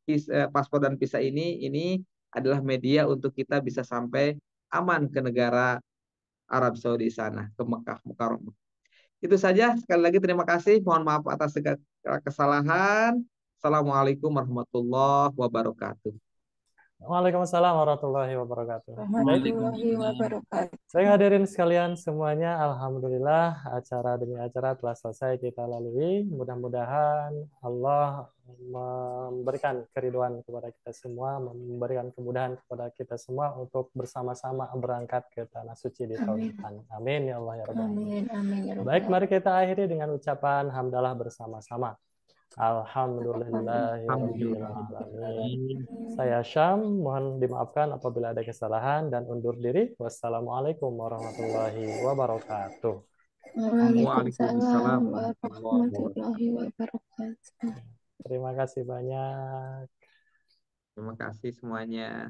paspor dan visa ini adalah media untuk kita bisa sampai aman ke negara Arab Saudi sana, ke Mekah Mukarramah. Itu saja, sekali lagi terima kasih, mohon maaf atas segala kesalahan. Assalamualaikum warahmatullahi wabarakatuh. Waalaikumsalam warahmatullahi wabarakatuh. Baik, Warahmatullahi wabarakatuh. baik hadirin sekalian semuanya, alhamdulillah acara demi acara telah selesai kita lalui. Mudah-mudahan Allah memberikan keriduan kepada kita semua, memberikan kemudahan kepada kita semua untuk bersama-sama berangkat ke tanah suci di tahun depan. Amin ya Allah ya Rabbal alamin. Amin, amin ya Rabbal Baik, mari alamin. kita akhiri dengan ucapan hamdalah bersama-sama. Alhamdulillahirabbil alamin. Saya Syam, mohon dimaafkan apabila ada kesalahan dan undur diri. Wassalamualaikum warahmatullahi wabarakatuh. Waalaikumsalam warahmatullahi wabarakatuh. Terima kasih banyak. Terima kasih semuanya.